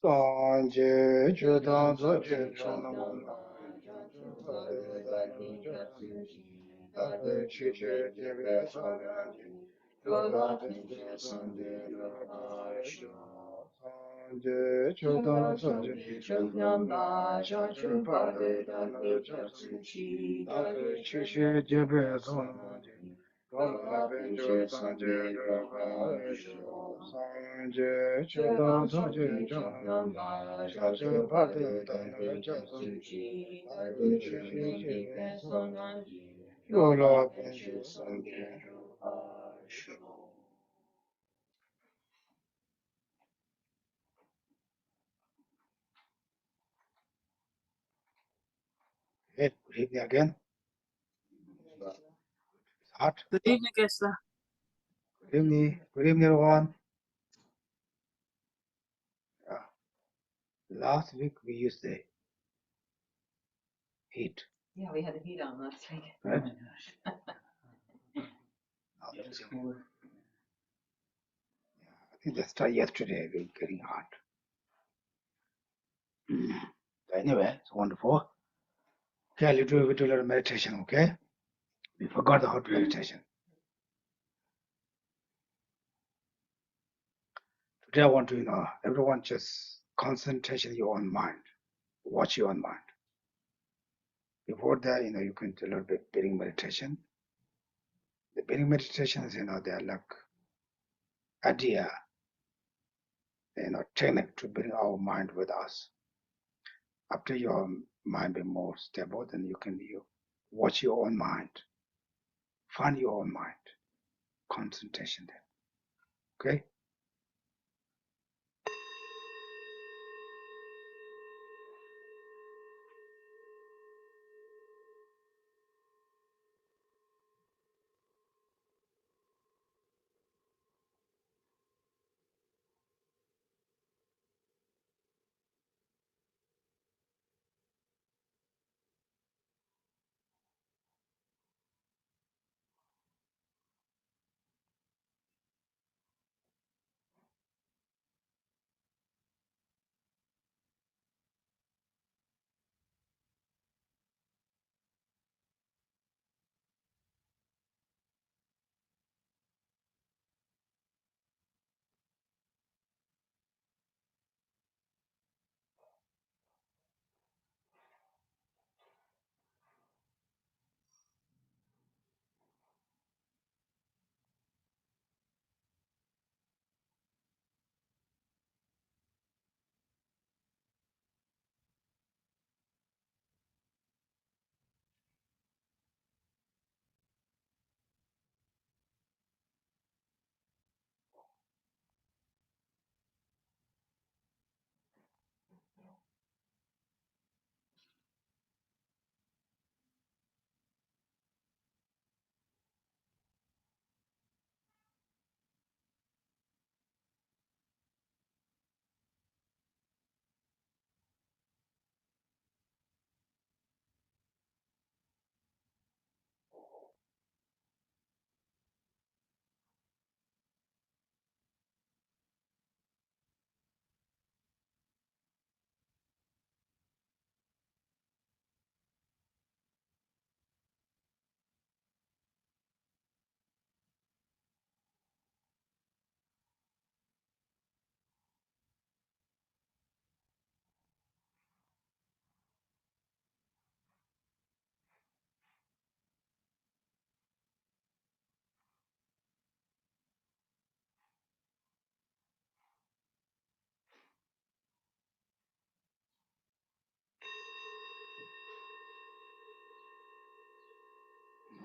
Sanje Judan Zoche Shakyamuni, Tabe Chiche Jebe Sonyanji Yola Pinje Sanje Sanje Judan Zoche Shachu Pade Dana Jatsuchi Tabe Chiche Jebe Sonyanji Yola Pinje Sanje Sanje Judan Zoche Shachu Pade Dana Jatsuchi Tabe Chiche Jebe Sonyanji Yola Pinje Sanje Good evening again. It's hot. Good evening, Geshe. Good evening. Good evening, everyone. Yeah. Last week we used the heat. Yeah, we had the heat on last week. Right? Now this is- I think that's why yesterday we were getting hot. So anyway, it's wonderful. Okay, we do a little meditation, okay? We forgot the hot meditation. Today I want to, everyone just concentration your own mind. Watch your own mind. Before that, you can do a little bit breathing meditation. The breathing meditations, they're like idea, technique to bring our mind with us. After your mind be more stable, then you watch your own mind, find your own mind, concentration there. Okay?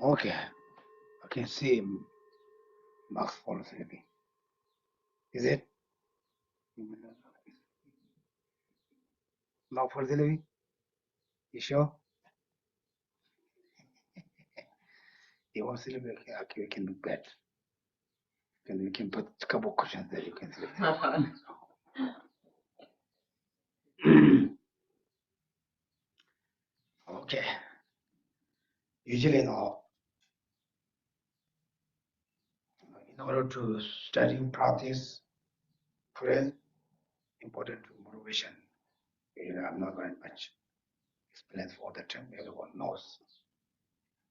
Okay. I can see Max fall asleep. Is it? Max fall asleep? You sure? He wants to sleep. Okay, we can do bed. We can put a couple cushions there. You can sleep. Okay. Usually, in order to study, practice, pray, important motivation. I'm not going to much explain for the term. Everyone knows.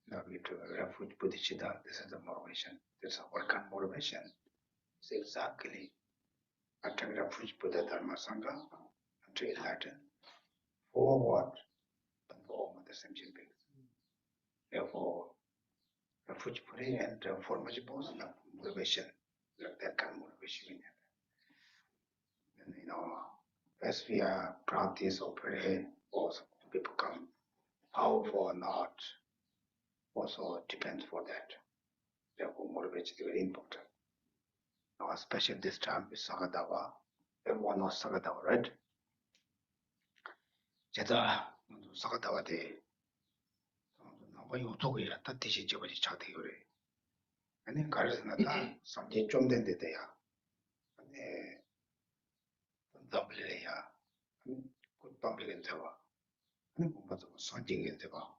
Now we to refuge Buddhista. This is the motivation. This is what kind of motivation? It's exactly after refuge Buddha Dharma Sangha to enlighten. For what? But for all the same beings. Therefore, refuge Buddha and for much motivation, like that kind of motivation. And as we practice or pray, also we become powerful or not, also depends for that. Therefore, motivation is very important. Now, especially this time with Sakadava, everyone knows Sakadava, right? 제가 Sakadava de 나와 요쪽이라 다 대신 저버지 차대요래. 아니 가르스나다 삼제 좀 된데야. 아니 담블래야. 그 담블래 되와. 아니 뭔가 선징이 되와.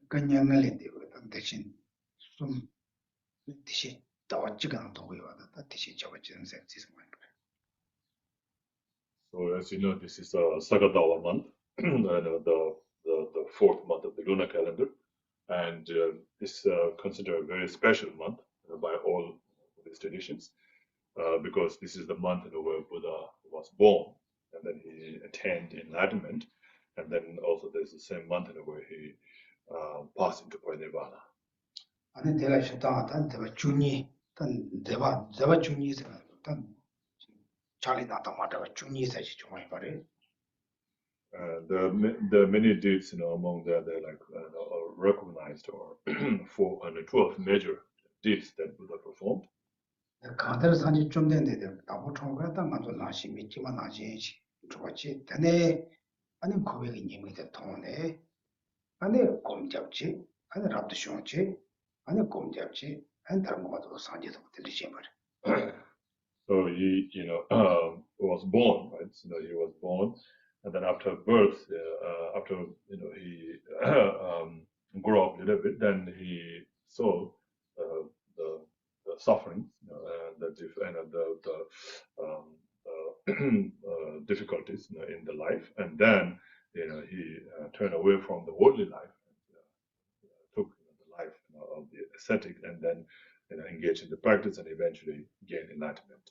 그냥을 했는데 그 대신 좀 대신 다와지가 도고요. 다 대신 저버지는 생각이 So as you know, this is a Sagadawa month, the fourth month of the lunar calendar, and this is considered a very special month by all Buddhist traditions, because this is the month where Buddha was born, and then he attained enlightenment, and then also there's the same month where he passed into parinirvana. 아니 내가 싶다 내가 중이 내가 중이서 잘이 나타 맞아 중이서 정말 말해. There are many deeds, among they're like recognized or 12 major deeds that Buddha performed. 가다를 산지 좀 됐는데 나보 총각다 만도 나시 믿지만 나지 좋았지. 근데 아니 고백이 님이 통네. 아니 꼼잡지. 아니 rab도 쇼지. 아니 꼼잡지. 안 다른 것도 산지도 들리지 말. So he, was born, right? He was born, and then after birth, after he grew up a little bit, then he saw the suffering, the difficulties in the life, and then he turned away from the worldly life and took the life of the ascetic, and then engaged in the practice and eventually gained enlightenment.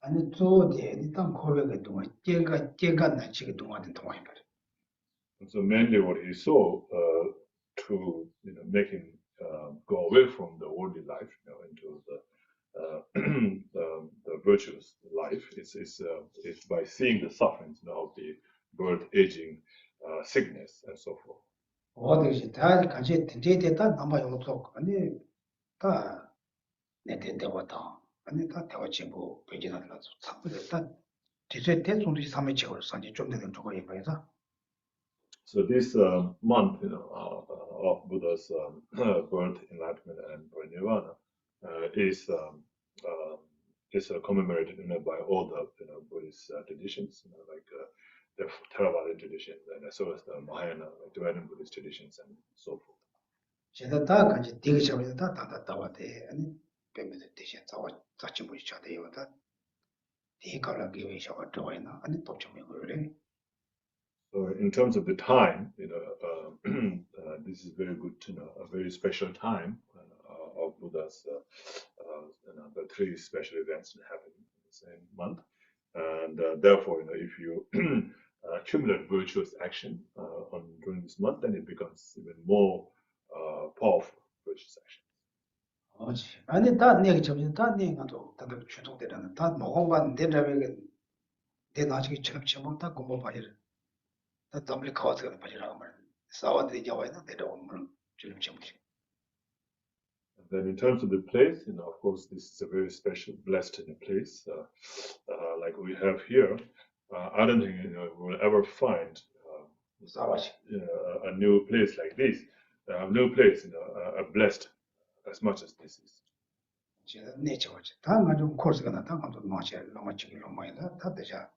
아니 저게 일단 고백의 동안 깨가 나치게 동안은 동안이 말이야. And so mainly what he saw to make him go away from the worldly life, into the virtuous life is by seeing the sufferings of the birth, aging, sickness, and so forth. 어디지 다 같이 된제됐다 남아 요쪽 아니 다 내대대보다 아니 다 대화치 뭐 배진하더라도 참고됐다 대체 대중들이 삼의 지역을 산지 좀 되는 조거 입어서. So this month, of Buddha's birth, enlightenment, and parinirvana is commemorated by all the Buddhist traditions, like the Theravada tradition, and as well as the Mahayana, like Tibetan Buddhist traditions, and so forth. 제가 다 같이 되게 잡아서 다 왔대 아니 배면서 대신 자치 못 차대요 다 대가라 기회셔가 들어와나 아니 또 좀 그래. So in terms of the time, this is very good to know, a very special time of Buddha's, the three special events that happen in the same month. And therefore, if you accumulate virtuous action during this month, then it becomes even more powerful virtuous action. 아니 다 내가 좀 다 내가도 다들 주동되는 다 먹어만 내려면 내 나중에 저렇게 못다 공부 봐야 다 담을 가서 봐야라고 말. 싸워들이 자와야 내려오면 좀 Then in terms of the place, of course, this is a very special, blessed place, like we have here. I don't think we'll ever find a new place like this, a new place, blessed as much as this is. 제가 내쳐지. 다만 좀 코스가 나타나 좀 마셔. 너무 지금 너무 다 되자.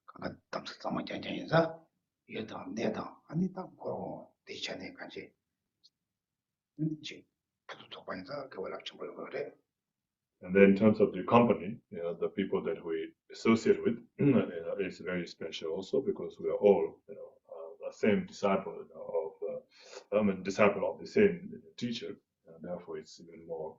강가 담스 담아 잔잔해서 얘다 내다 아니 딱 그거 대전에 같이. 지금 그도 똑바니까 그걸 합쳐 버려 그래. And then in terms of the company, the people that we associate with, it's very special also because we are all, the same disciple disciple of the same teacher, and therefore it's even more,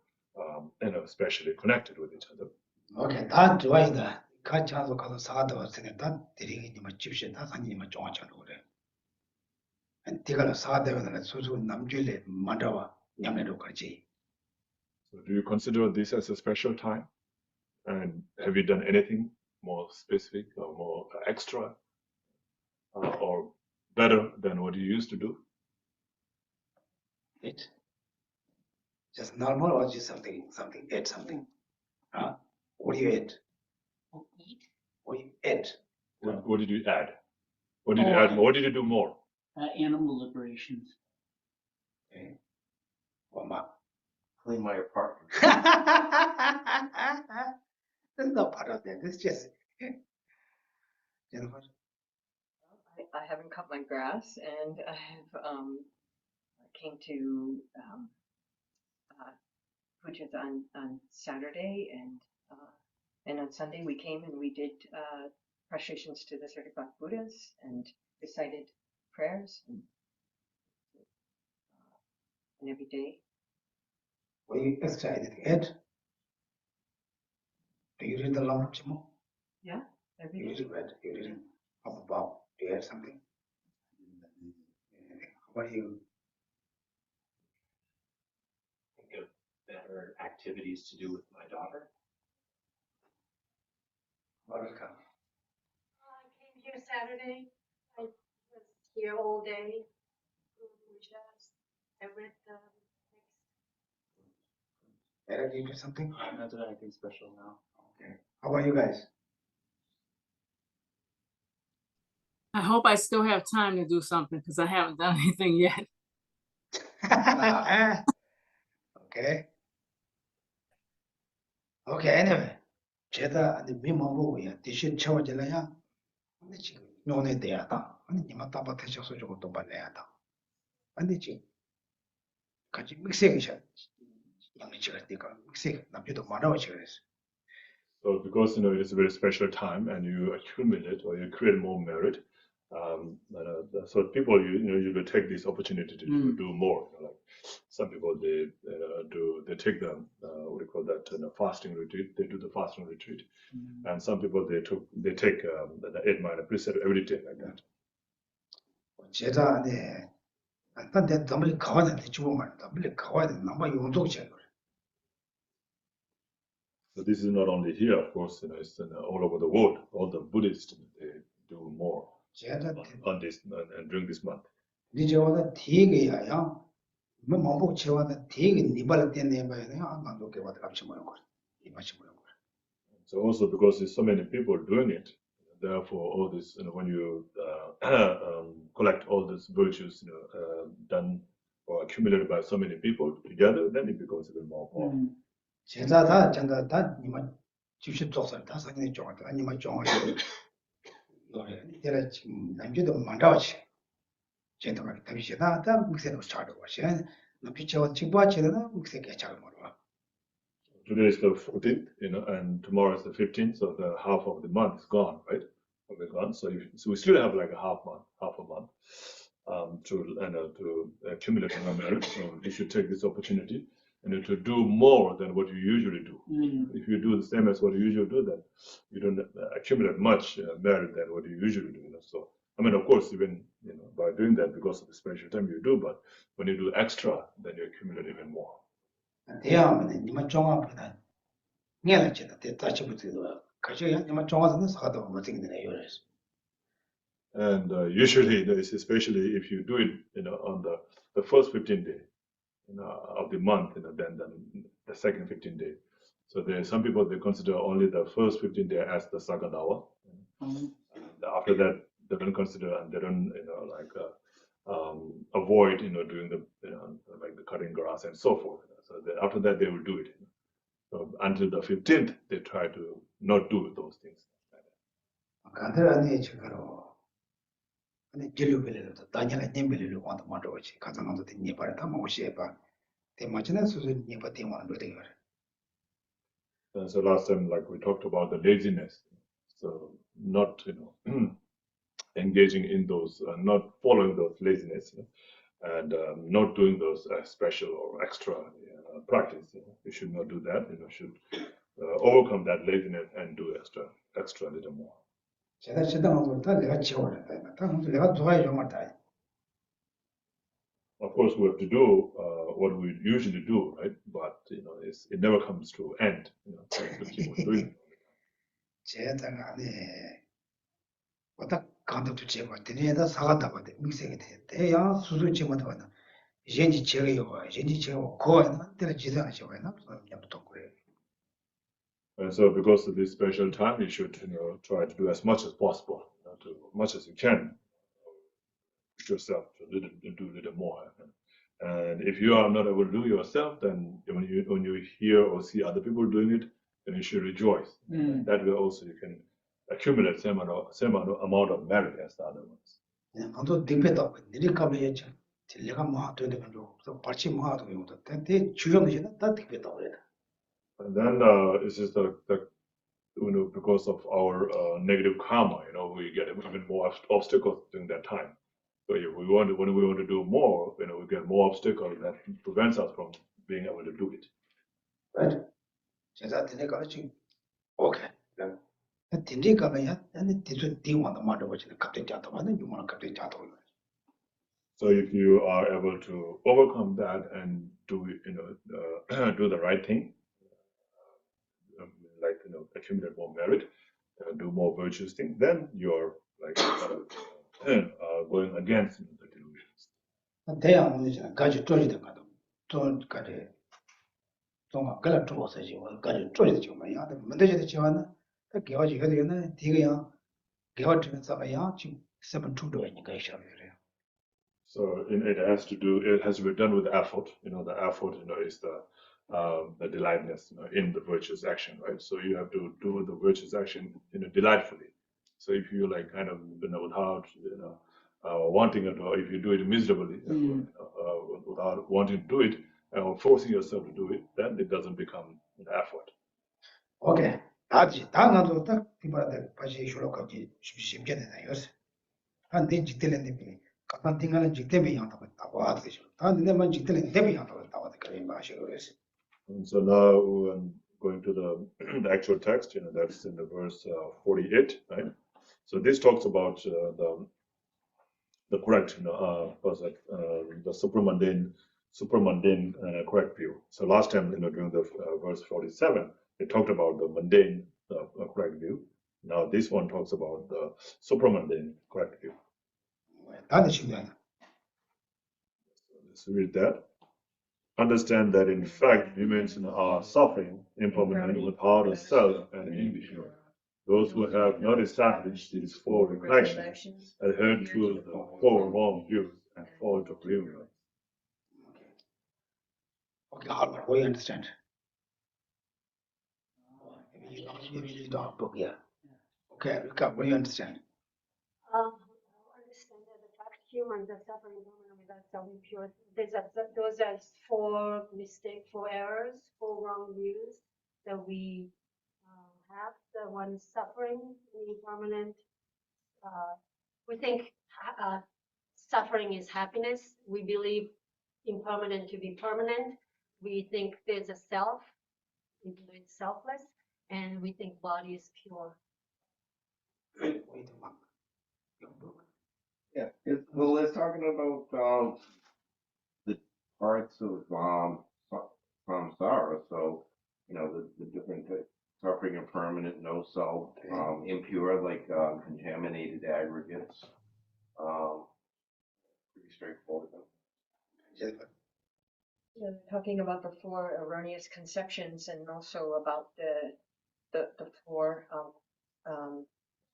especially connected with each other. Okay, 다 좋아이다. 같이 가서 가서 사가다 왔으니 다 드리기님은 집시 다 산님은 좋아하잖아 그래. 네가 사가다면 수수 남줄래 만다와 냠내로 가지. So do you consider this as a special time? And have you done anything more specific or more extra or better than what you used to do? It just normal or just something, eat something. What do you eat? Eat? What do you eat? What did you add? What did you add more? What did you do more? Animal liberations. Okay. What? Clean my apartment. That's not part of that. It's just Jennifer. I haven't cut my grass, and I have came to pujas on Saturday, and on Sunday we came and we did prostrations to the certified Buddhas and recited prayers, and every day. What do you extra anything eat? Do you read the Long Chimo? Yeah, every You day. didn't read. You didn't. How about? Do you add something? How about you? Think of better activities to do with my daughter. Welcome. I came here Saturday. I was here all day. I read the Eric, you do something? I'm not doing anything special now. Okay. How about you guys? I hope I still have time to do something because I haven't done anything yet. Okay. Okay, anyway. 제가 미망보고야 대신 채워질래야. 근데 지금 논에 대하다. 아니 니만 따바 태셔서 저거 또 받내야다. 근데 지금 같이 믹스해셔. 양치가 되니까 믹스 남편도 말하고 그랬어. So because it's a very special time and you accumulate or you create more merit, so people usually take this opportunity to do more. Like some people they take the what do you call that fasting retreat. They do the fasting retreat, and some people they take the 8-minute precept every day like that. 제가 네 안데 너무 가와는데 주고만 너무 가와는 너무 용족이야. So this is not only here, of course, it's all over the world. All the Buddhists they do more 제가 on this and during this month. 이제 와서 되게야. 뭐 먹고 채워다 되게 니발 때문에 봐야 안 만족해 와도 같이 모여 거. 이 맛이 모여 거. So also because there's so many people doing it, therefore all this when you collect all these virtues done or accumulated by so many people together, then it becomes even more powerful. 제가 다 전다 다 니만 주시 쪽선 다 상인이 쪽한테 아니면 쪽하고 이래 지금 남주도 만다지 제가 답이시다 다 믹스로 스타트 와시 남주 제가 직보하지는 믹스게 잘 몰라. Today is the 14th, and tomorrow is the 15th, so the half of the month is gone, right? Gone. So we still have like half a month to accumulate more merit. So you should take this opportunity and to do more than what you usually do. If you do the same as what you usually do, then you don't accumulate much merit than what you usually do. So I mean, of course, even by doing that because of the special time you do, but when you do extra, then you accumulate even more. 대하면 니만 종합보다 내가 진짜 대다치부터 가셔야 니만 종합은 사도 못 되겠네 요래서. And usually, especially if you do it, on the first 15 day, of the month, then the second 15 day. So there some people they consider only the first 15 day as the Sagadawa. After that, they don't consider and they don't, avoid, doing the, like the cutting grass and so forth. So after that, they will do it. So until the 15th, they try to not do those things. 간단하게 지금으로 아니 진료벨로도 다니는 님벨로 와도 맞아오지 가자나도 니 바다 다 모시에 봐 대마치는 수준 니 바티 와는 거래. And so last time, like we talked about the laziness, so not engaging in those, not following those laziness, and not doing those special or extra practice. You should not do that. Should overcome that laziness and do extra a little more. 제가 시당하고 다 내가 지워야 다 내가 좋아해줘 말다. Of course, we have to do what we usually do, right? But it never comes to end. So we keep on doing it. 제가 네. 왔다 감독도 제가 드네다 사갔다 봐도 미세게 돼. 대야 수술 제마다 봐도 현지 제가요. 현지 제가 거는 때려 지상하셔 봐요. 그냥부터 그래요. And so, because of this special time, you should try to do as much as possible, to much as you can, push yourself to do a little more. And if you are not able to do yourself, then when you hear or see other people doing it, then you should rejoice. That way also you can accumulate same amount of merit as the other ones. 나도 딩배다. 니리 가면이죠. 내가 뭐 되는 거 없어. 같이 뭐 하도 되고. 근데 주변에는 다 딩배다 그래. And then it's just because of our negative karma, we get even more obstacles during that time. So if when we want to do more, we get more obstacles that prevents us from being able to do it. Right. 제가 내가 지금 오케이. 딘디 가면야. 나는 뒤도 뒤와도 말도 버지는 갑자기 잡다 봐는 유머는 갑자기 잡다 봐. So if you are able to overcome that and do do the right thing, like accumulate more merit, do more virtuous things, then you're like going against the delusions. 대양 문제는 가지 쪼지든 가도 좀까지 좀 그런 쪼서 지고 가지 쪼지든 지고 말이야. 문제도 지고는 그 개화지 해야 되는 디가야 개화지면서 봐야 지금 7-2도 있으니까 이셔 그래요. So it has to be done with effort. The effort is the delightness in the virtuous action, right? So you have to do the virtuous action delightfully. So if you like kind of without wanting it, or if you do it miserably without wanting to do it or forcing yourself to do it, then it doesn't become an effort. 오케이. 다가도 딱 이번에 다시 쇼록하기 쉽게는 요새 한데 직들는데 가만 띵하는 직대비 양다고 따고 하듯이 다는데만 직들는 대비 양다고 따고 그래 마시고 그랬어. And so now we're going to the actual text, that's in the verse 48, right? So this talks about the correct, the supramundane correct view. So last time, during the verse 47, it talked about the mundane correct view. Now this one talks about the supramundane correct view. Let's read that. Understand that in fact humans are suffering impermanent without a self and impure. Those who have not established these four reflections adhere to the four wrong views and fall to ruin. Okay, Harvard, we understand. You don't book, yeah. Okay, we understand. Understand that the fact humans are suffering without self-impure. Those are four mistakes, four errors, four wrong views that we have. The one suffering, impermanent. We think suffering is happiness. We believe impermanent to be permanent. We think there's a self, even though it's selfless, and we think body is pure. Yeah, it's talking about the parts of samsara. So, the different suffering, impermanent, no self, impure, like contaminated aggregates. Pretty straightforward. Talking about the four erroneous conceptions and also about the four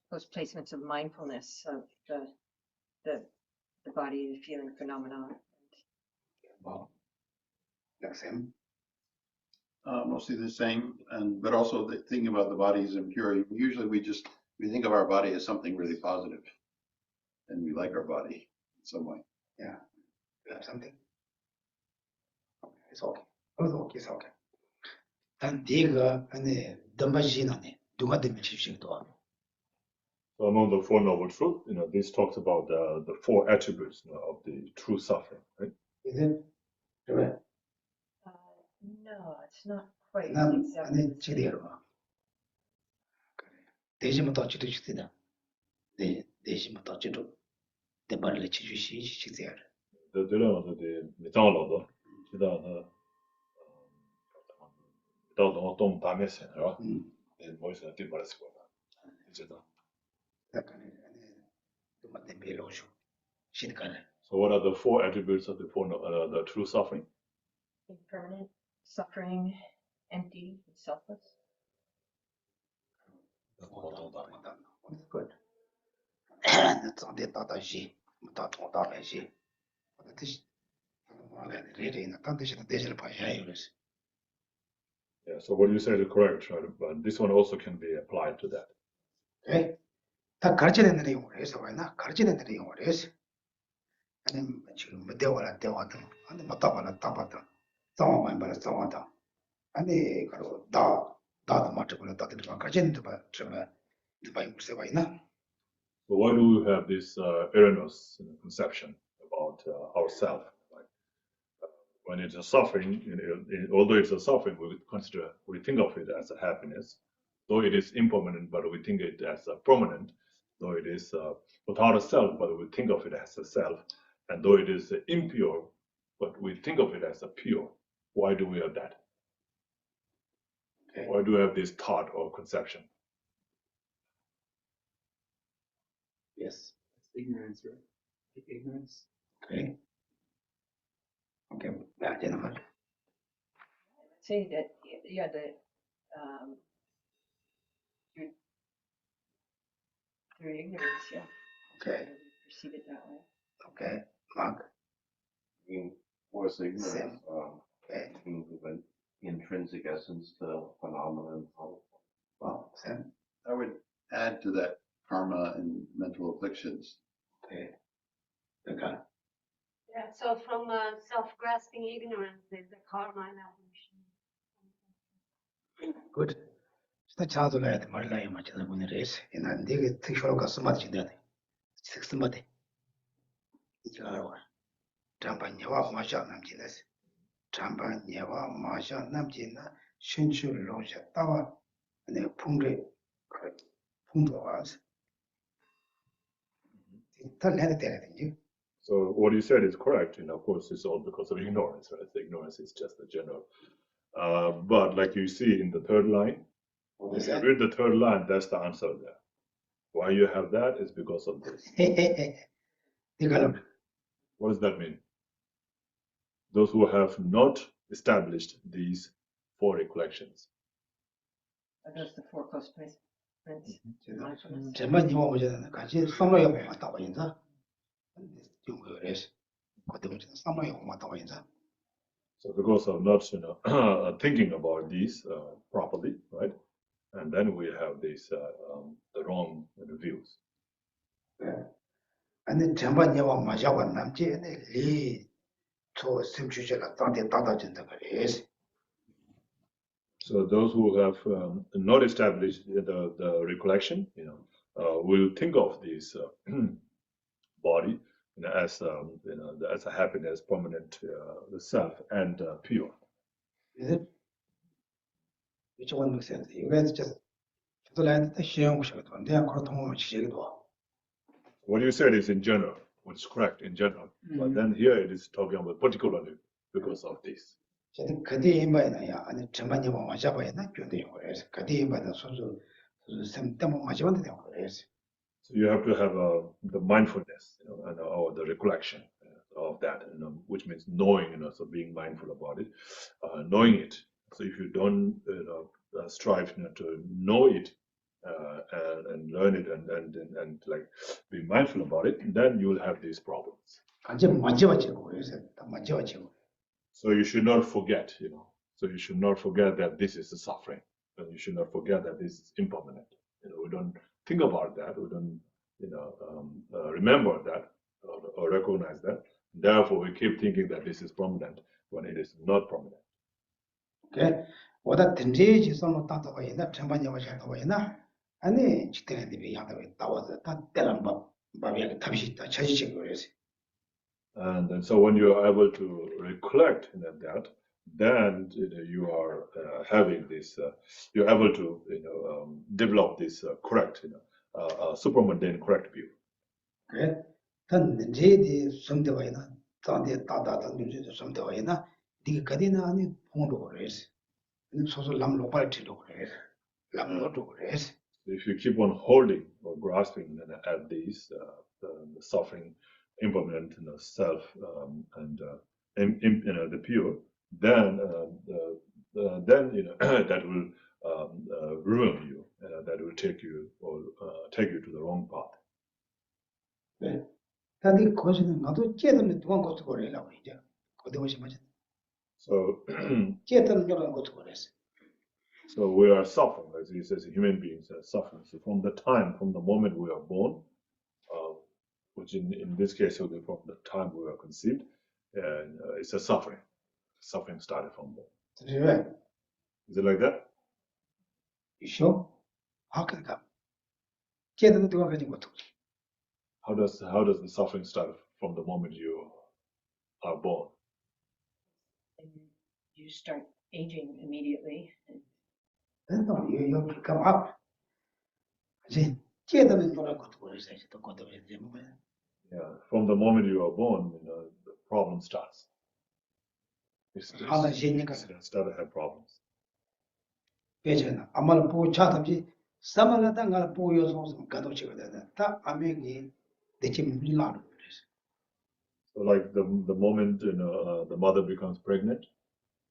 those placements of mindfulness of the body, the feeling phenomena. Wow. That's him. Mostly the same, but also the thing about the body is impure. Usually we think of our body as something really positive, and we like our body in some way. Yeah. You have something? Okay, it's okay. It's okay. 단 네가 아니 덤바지나네 누가 되면 지식도 So among the Four Noble Truths, this talks about the four attributes of the true suffering, right? 이제 그래 No, it's not quite 난 exactly 아니 the same. 지대로 대지부터 지도 주시다 대지부터 지도 대발을 지주시 시대야 The Dylan the Mitalo, Tom Tames, and Moise Timbaras. 약간 좀 배로죠 신간에 So what are the four attributes of the true suffering? Impermanent, suffering, empty, and selfless. good 总得到到西到同到来西这是我来这里呢当时的这些朋友有的是 Yeah, so what you said is correct, right? But this one also can be applied to that. 예? 다 가르치는 내용을 해서 와나 가르치는 내용을 해서 아니 지금 뭐 대화도 아니 맞다거나 따봤다 상황만 봐라 상황다 아니 그리고 나도 맞춰보려 다들 가르치는 봐 정말 누가 무슨 봐 있나 So why do we have this erroneous conception about ourselves? Like, when it's a suffering, although it's a suffering, we think of it as a happiness. Though it is impermanent, but we think it as a permanent. Though it is without a self, but we think of it as a self. And though it is impure, but we think of it as a pure. Why do we have that? Okay. Why do we have this thought or conception? yes Ignorance, right? Ignorance. okay okay yeah gentlemen I'd say that, yeah, through ignorance, yeah. okay We perceive it that way. okay Mark Force ignorance, Same. Okay. an intrinsic essence to phenomenon. well Sam I would add to that karma and mental afflictions. okay okay Yeah, so from self-grasping ignorance, there's the karma and evolution. good sta chaado la de marla ya macha de res ina de tishol ka sumat chi de six mate ikaro tamba nyawa ma sha nam chi des tamba nyawa ma sha nam chi na shin chu lo sha ta wa ne phung re phung do was ta le de de So what you said is correct. Of course, it's all because of ignorance, right? The ignorance is just a general. But like you see in the third line, what is if you that read the third line, that's the answer there. Why you have that is because of this. Digalon What does that mean? Those who have not established these four recollections. Are those the four close placements? Mindfulness? 전반 이와 보자는 같이 삼로에 왔다 와 인자 좀 그래서 그때 삼로에 왔다 와 인자 So because of not thinking about these properly, right? And then we have these the wrong views. 아니 전반 이와 마셔와 남지네 리초 심주제가 땅에 따다진다 그래서 So those who have not established the recollection, will think of this body as as a happiness, permanent, the self, and pure. which one makes sense you guys just to land the shion shot on there 거 통로 지제기도 What you said is in general, which is correct in general, but then here it is talking about particularly because of this. 저는 그때 임바이나야 아니 전반 이와 마셔봐야나 교대요 그래서 그때 임바다 소소 샘 때문에 마셔는데 그래서 So you have to have the mindfulness, or the recollection of that, which means knowing, so being mindful about it, knowing it. So if you don't, strive to know it and learn it and like be mindful about it, then you will have these problems. 완전 만져가지고 그래서 다 만져가지고 So you should not forget, So you should not forget that this is the suffering, and you should not forget that this is impermanent. We don't think about that. We don't, remember that or recognize that. Therefore, we keep thinking that this is permanent when it is not permanent. Okay, 보다 든지지 손을 따다 와이나 전반에 와셔도 와이나 아니 지때는 데 야다 따와서 다 때랑 밥이 답이 있다 차지식 그래서 And so when you are able to recollect that, then you are having this, you're able to develop this correct, super mundane correct view. 그래 든지지 손대 와이나 tānde tātā tāndu samte wāi na dīga gādī na āni phōndu gu rēs sōsō lam lōpāi tīlu gu rēs lam lōtu gu rēs. If you keep on holding or grasping at these, the suffering, impermanent, self, and the pure, then that will ruin you. That will take you to the wrong path. 네. tānde kōshī na ngādō jētāmi duwān kōtsu gu rē la wā ijā kōtē wāshī māchī So, jētāmi duwān kōtsu gu rēs. so we are suffering, as he says, human beings are suffering. So from the moment we are born, which in this case will be from the time we are conceived, and it's a suffering. Suffering started from there. right? Is it like that? You sure? How can it come? jētāmi duwān kōtsu gu rē. How does the suffering start from the moment you are born? And you start aging immediately. No, you come up. jētāmi duwān kōtsu gu rē to kōtē wāshī māchī. Yeah, from the moment you are born, the problem starts. 하나 신니까 Start to have problems. 배제나 아마를 보고 차답지 사만하다 걸 보여 서 가도 지거든. 다 아메기 대침 밀라로 그래서. So like the moment the mother becomes pregnant,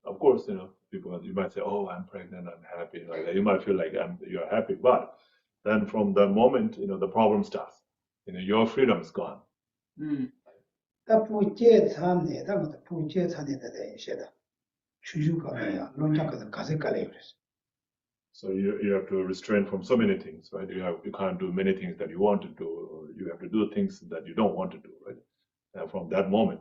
of course people you might say, oh, I'm pregnant, I'm happy, like that. You might feel like you're happy, but then from the moment the problem starts, your freedom is gone. 다 부제 참네 다 부제 참네다 대셔다. 추주가야 논자거든 가서 갈래 그래서. So you have to restrain from so many things, right? You can't do many things that you want to do, or you have to do things that you don't want to do, right? From that moment,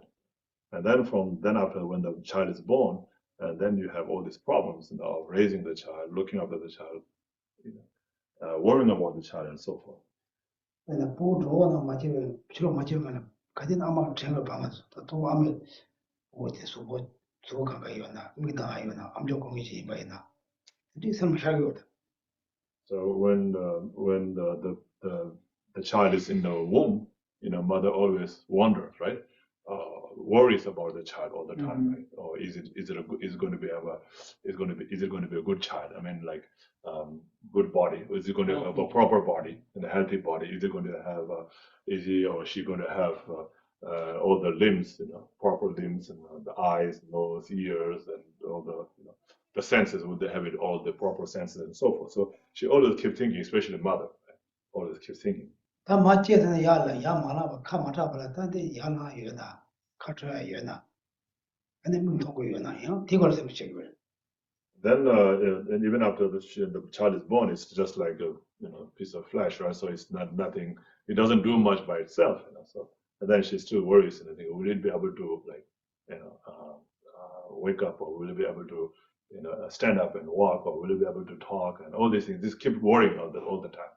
and then after when the child is born, and then you have all these problems of raising the child, looking after the child, worrying about the child, and so forth. 나 부조나 맞으면 주로 맞으면 가진 아마 생각 방아서 또 아무 어디 수고 수고가 가요나 미다 아요나 암조 공이지 뭐이나 이 사람 살거든. So when the child is in the womb, mother always wonders, right? Worries about the child all the time, right? Or is it going to be a good child? I mean, like good body. Is it going to have a proper body and a healthy body? Is it going to have is he or she going to have all the limbs, proper limbs, and the eyes, nose, ears, and all the senses? Would they have all the proper senses and so forth? So she always keeps thinking, especially mother, right? Always keeps thinking. 다 맞지는 야라 야마나 카마타 발다데 야나 여다 카트야 여나 근데 문 통고 여나요 이걸 좀 check. Then and even after the child is born, it's just like a piece of flesh, right? So it's nothing. It doesn't do much by itself, So and then she still worries and thinking, will it be able to wake up, or will it be able to stand up and walk, or will it be able to talk, and all these things. Just keep worrying all the time.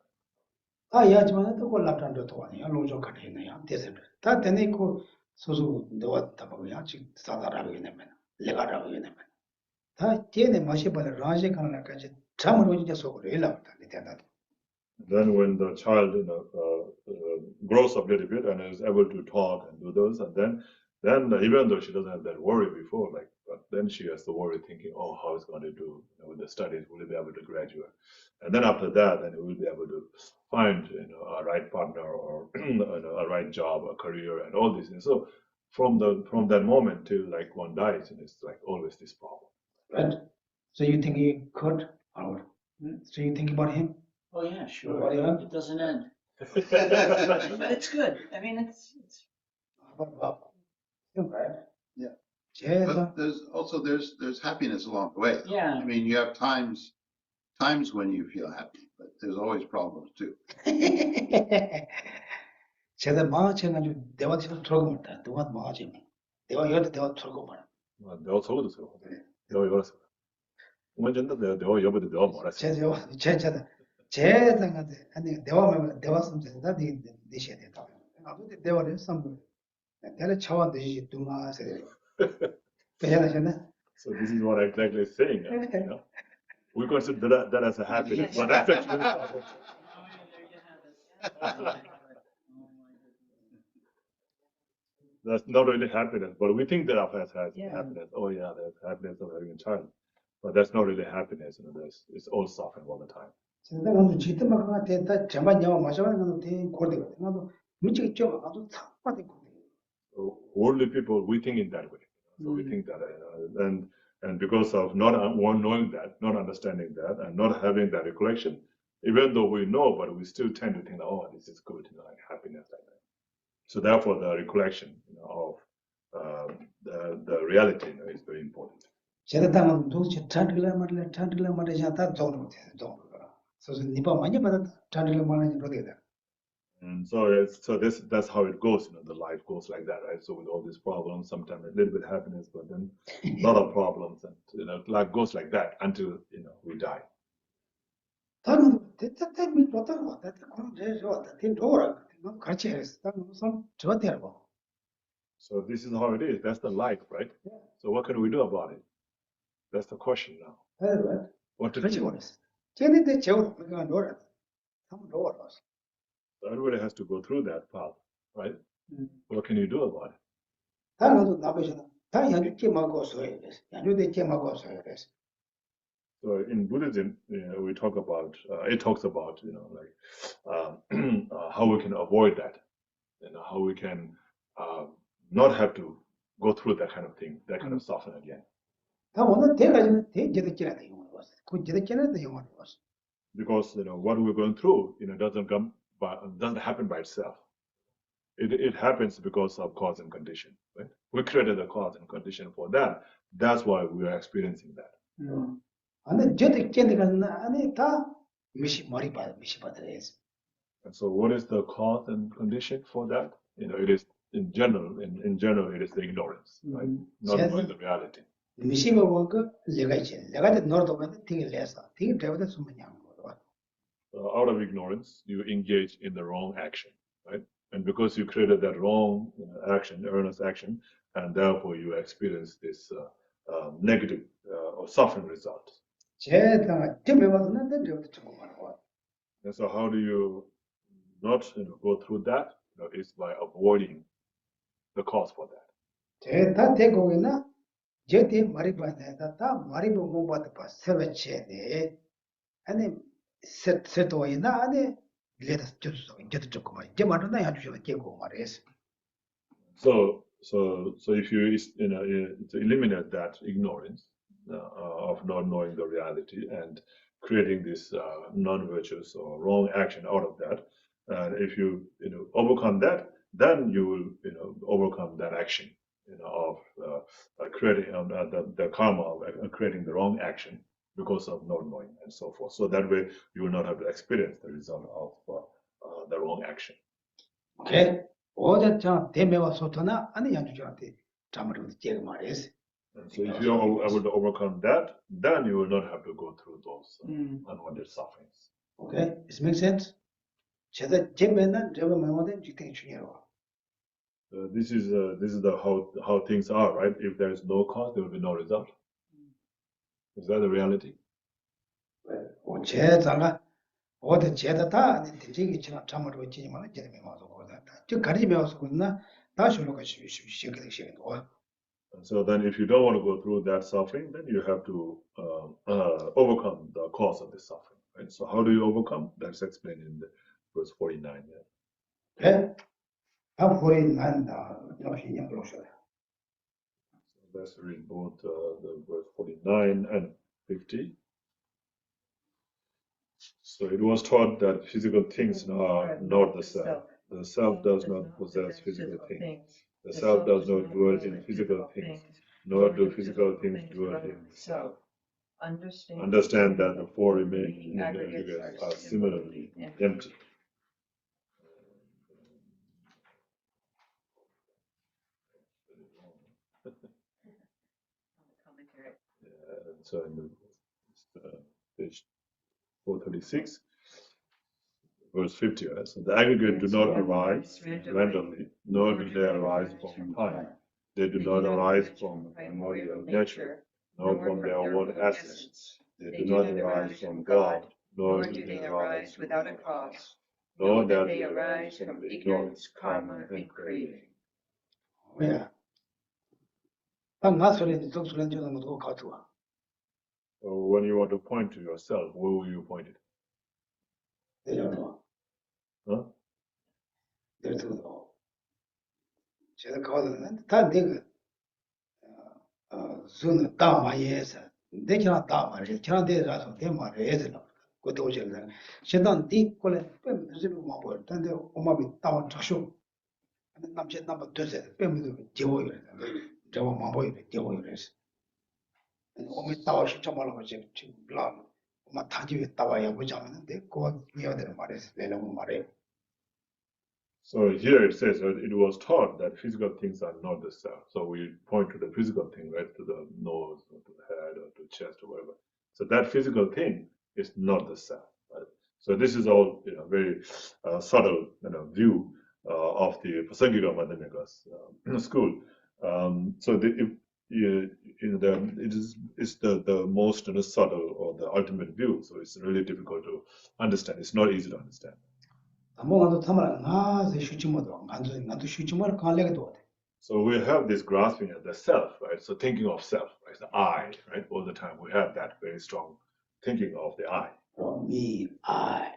야지만 또 골라탄도 도와니 로조 카테네야 대세 다 되네고 소소 너와 답하고야 지 사다라고 되면 레가라고 되면 다 제네 마시 발 라제 간나까지 참으로 이제 속으로 일라다 되다. Then when the child grows up a little bit and is able to talk and do those, and then even though she doesn't have that worry before, but then she has the worry thinking, oh, how is going to do with the studies? Will he be able to graduate? And then after that, then he will be able to find a right partner, or a right job, a career, and all these things. So from that moment till like one dies, and it's like always this problem. Right. So you think he could, or so you think about him? Oh yeah, sure. What do you have? It doesn't end. But it's good. I mean, it's Right. Yeah. Yeah. But there's happiness along the way. Yeah. I mean, you have times when you feel happy, but there's always problems too. 제가 마찬가지로 대화 지금 들어가면 누가 마지. 대화 여러 대화 들어가면. 내가 적어도 돼요. 내가 열었어요. 먼저 너 여보도 너 뭐라 제상한테 아니 대화 섬진다 네 시에 됐다. 아무데 대화를 섬 내가 차원 되지 두마세. 그냥 So this is what I'm exactly saying. You know? We consider that as a happiness, but that's actually that's not really happiness. But we think that of as happiness. Oh yeah, there's happiness of having a child, but that's not really happiness. You know, it's all suffering all the time. 내가 지금 막 됐다. 저만 영어 마셔가는 건 되게 고르거든. 나도 미치게 좀 아주 상받이 고르. So worldly people, we think in that way. So we think that, and because of not knowing that, not understanding that, and not having that recollection, even though we know, but we still tend to think, oh, this is good, you know, like happiness, like that. So therefore, the recollection, you know, of the reality, you know, is very important. 제가 당은 도대체 찬들라 말이야 다 정도 돼. 정도. 그래서 니가 많이 받아 찬들라 말하는 거 되다. And so that's how it goes, you know, the life goes like that, right? So with all these problems, sometimes a little bit happiness, but then a lot of problems, and you know, life goes like that until you know we die. 다른 대미 보다 왔다. 그런 제 좋았다. 팀 좋아라. 너 같이 했어. 다른 무슨 좋대요 뭐. So this is how it is. That's the life, right? So what can we do about it? That's the question now. right. What to 그렇지 do? 그랬어. 걔네들 제대로 우리가 놀아. 참 놀아. So everybody has to go through that path, right? What can you do about it? 다른도 나머지는 다 연주께 먹어서야 돼. 연주대 먹어서야 돼. So in Buddhism, you know, we talk about it talks about you know like how we can avoid that, you know, how we can not have to go through that kind of thing, that kind of suffering again. 다 오늘 대가지는 대제득기라 돼 영원히 왔어. 그 제득기는 영원히 왔어. Because you know what we're going through, you know, doesn't happen by itself. It happens because of cause and condition, right? We created the cause and condition for that. That's why we are experiencing that. 근데 제득기는 안에 다 미시 머리 받아야지. And so, what is the cause and condition for that? You know, it is in general. In general, it is the ignorance, right? Not knowing the reality. 미시가 뭔가 내가 있지. 내가 너도 보면 되게 내서 되게 대보다 숨은 양 거야. Out of ignorance, you engage in the wrong action, right? And because you created that wrong action, earnest action, and therefore you experience this negative or suffering result. 제가 때문에 내가 좀 말하고. And so, how do you not go through that? You know, it's by avoiding the cause for that. 제다 대고이나 제대 말이 받아야 다 말이 못 받아 봐. 세베체네. 아니 세토이나 아니 레다 줬어. 이제도 조금 이제 말은 나 해주셔 개고 말했어. So if you to eliminate that ignorance of not knowing the reality and creating this non-virtuous or wrong action out of that, and if you overcome that, then you will overcome that action of creating the karma of creating the wrong action because of not knowing and so forth. So that way you will not have to experience the result of the wrong action. Okay. 어제 저 대매와 소토나 아니 양주한테 잠을 제가 말했어. So if you are able to overcome that, then you will not have to go through those unwanted sufferings. Okay, this makes sense. 제가 제매는 제가 말하는 직행 중요해요. This is the how things are, right? If there is no cause, there will be no result. Is that the reality? 제가 어제 제가 다 되게 지나 잠을 지지만 제가 와서 거다. 저 가리지 배워서 그러나 다시 올라가 시작이 시작이. So then, if you don't want to go through that suffering, then you have to overcome the cause of the suffering. Right? So how do you overcome? That's explained in verse 49. 네? 앞으로 난다. 역시 양으로서. Let's read both the verse 49 and 50. So it was taught that physical things are not the self. The self does not possess physical things. The self does not dwell in physical things, nor do physical things dwell in the self. Understand that the four remaining aggregates are similarly empty. So page 436, verse 50. Right? So the aggregate do not arise randomly, nor do they arise from time. They do not arise from primordial nature, nor from their own essence. They do not arise from God, nor do they arise without a cause, nor that they arise from ignorance, karma, and craving. 왜? 나 소리는 저 소리는 좀 너무 가져와. So when you want to point to yourself, where will you point it? 내려놔. Huh? 내려놔. 제가 가거든. 다 내가 손을 다 많이 해서 내가 다 말해. 저런 데 가서 내 말을 해서 그것도 오잖아. 세단 뒤꼴에 뺨 무슨 뭐 뭐. 근데 엄마비 따와 적쇼. 남자 남아 되세. 뺨도 제워요. 저거 뭐 보여. 제워요. 그래서 오면 따와 싶죠 말고 지금 라. 엄마 타지에 따와야 보자는데 그거 해야 되는 말에서 내려고 말해. So here it says that it was taught that physical things are not the self. So we point to the physical thing, right, to the nose, or to the head, or to the chest, or whatever. So that physical thing is not the self. Right? So this is all, very subtle, view of the Prasangika Madhyamika's school. So it's the most subtle or the ultimate view. So it's really difficult to understand. It's not easy to understand. So we have this grasping at the self, right? So thinking of self, right? The I, right? All the time we have that very strong thinking of the I. Me, I.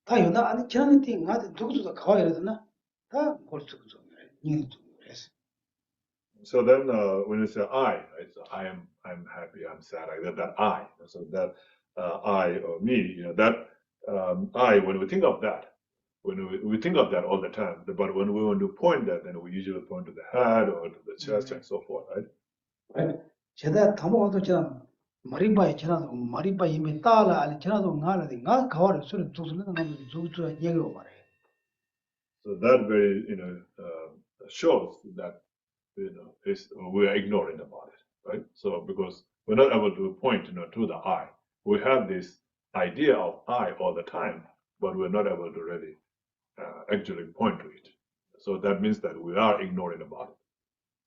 다 요나 아니 저는 띵 나도 누구도 가와야 되나? 다 볼수 없어. 니 그래서. So then when you say I, right? So I'm happy, I'm sad, like that I. So that I or me, that I, when we think of that, when we think of that all the time, but when we want to point that, then we usually point to the head or to the chest and so forth, right? Right. 제가 담아도 저 머리바에 지나도 머리바 이미 따라 아니 지나도 나라데 나 가와를 소리 두들는 놈이 두두 얘기고 말해. So that very shows that we are ignorant about it, right? So because we're not able to point to the I, we have this idea of I all the time, but we're not able to really actually point to it. So that means that we are ignorant about it.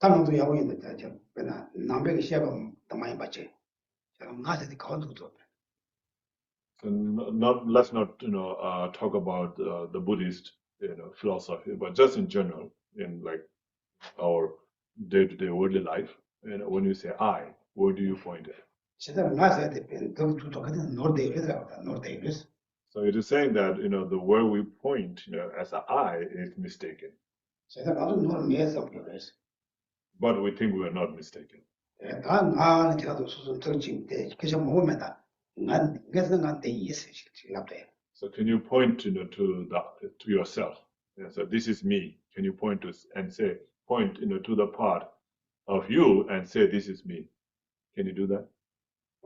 당도 야고 있는데 저 그나 남백이 시합은 더 많이 받지. 저는 나한테 가운데도. So let's not talk about the Buddhist philosophy, but just in general, in like our day-to-day worldly life, when you say I, where do you point it? 제가 나한테 더 똑같은 노르데이브스. So it is saying that the where we point as an I is mistaken. 제가 나도 노르메서 그래서. But we think we are not mistaken. 난 제가도 수준 들지인데 그저 모으면다. 난 그래서 난데 있어 지랍대. So can you point to yourself? So this is me. Can you point to and say point to the part of you and say this is me? Can you do that?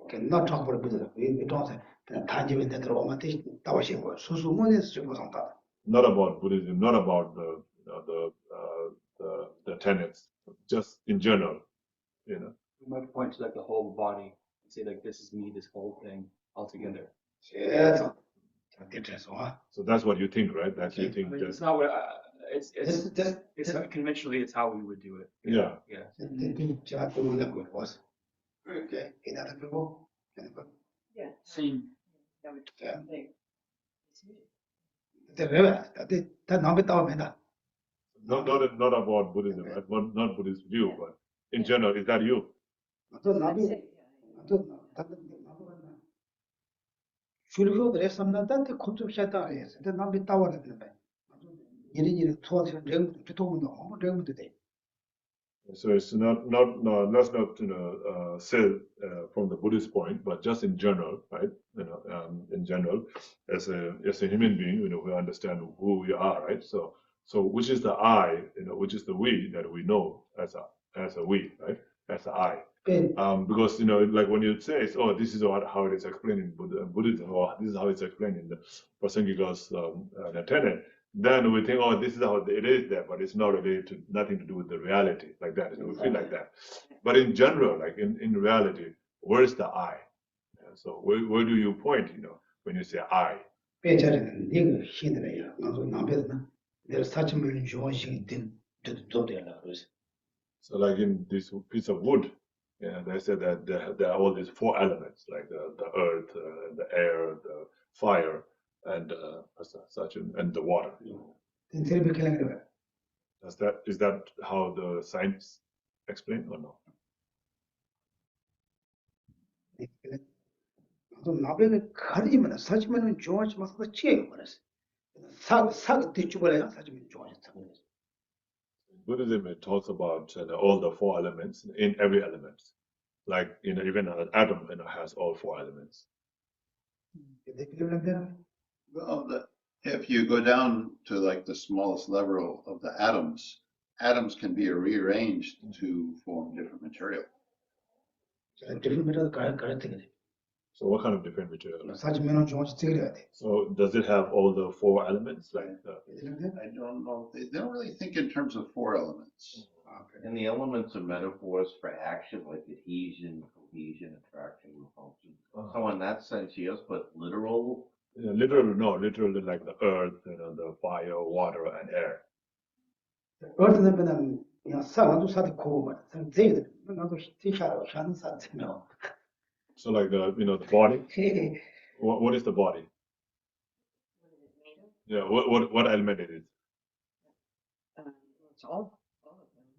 Can not talk about Buddha. We don't say tangible that romantic tawashingo. Susumone suposanta. Not about Buddhism, not about the tenets, just in general, We might point to like the whole body and say like this is me, this whole thing altogether. Yeah. So that's what you think, right? That you think It's not what it's conventionally it's how we would do it. Yeah. 제가 또 놀란 was. Okay, in other people. Yeah. Same. That would Yeah. think. 다 남에 따오면다. not about Buddhism, right? Not Buddhist view, but in general, is that you? 또 남이 또 줄고 그랬었는데 콘좀 셨다 해서 근데 남이 따와야 되는데. 이리 투어서 랭 비토문도 뭐 랭도 돼. So it's not let's not say from the Buddhist point, but just in general, right? In general, as a human being, we understand who we are, right? So which is the I, which is the we that we know as a we, right? As the I. Because like when you say, oh, this is how it is explained in Buddhism, or this is how it's explained in the Prasangika's tenet, then we think, oh, this is how it is there, but it's not related to nothing to do with the reality, like that. We feel like that. But in general, like in reality, where is the I? So where do you point, when you say I? 빼자리는 네가 힘들어요. 나도 남편은 내가 사천million 좋아하시기 도 되려 그래서. So like in this piece of wood, yeah, they said that there are all these four elements, like the earth, the air, the fire, and and the water. 텔레비 그냥 Is that how the science explain or no? 그래. 나도 남편이 가리지만 사천million 좋아하지 마서 치예요 그래서. 사 뒤집어야 사천million 좋아했다 그래서. Buddhism, it talks about all the four elements in every element. Like, even an atom, has all four elements. Well, if you go down to like the smallest level of the atoms, atoms can be rearranged to form different material. different 가르치게 돼. So what kind of different material? 사천million 좋아하지 찍어야 돼. So does it have all the four elements? Like I don't know, they don't really think in terms of four elements. And the elements are metaphors for action, like adhesion, cohesion, attraction, repulsion. So in that sense, yes, but literal. literally like the earth, the fire, water, and air. 어떤 데는 그냥 사가도 사도 고구마. 제일 나도 티샤로 사는 사람이요. So like the body. What is the body? What is it made of? Yeah. What element it is? It's all of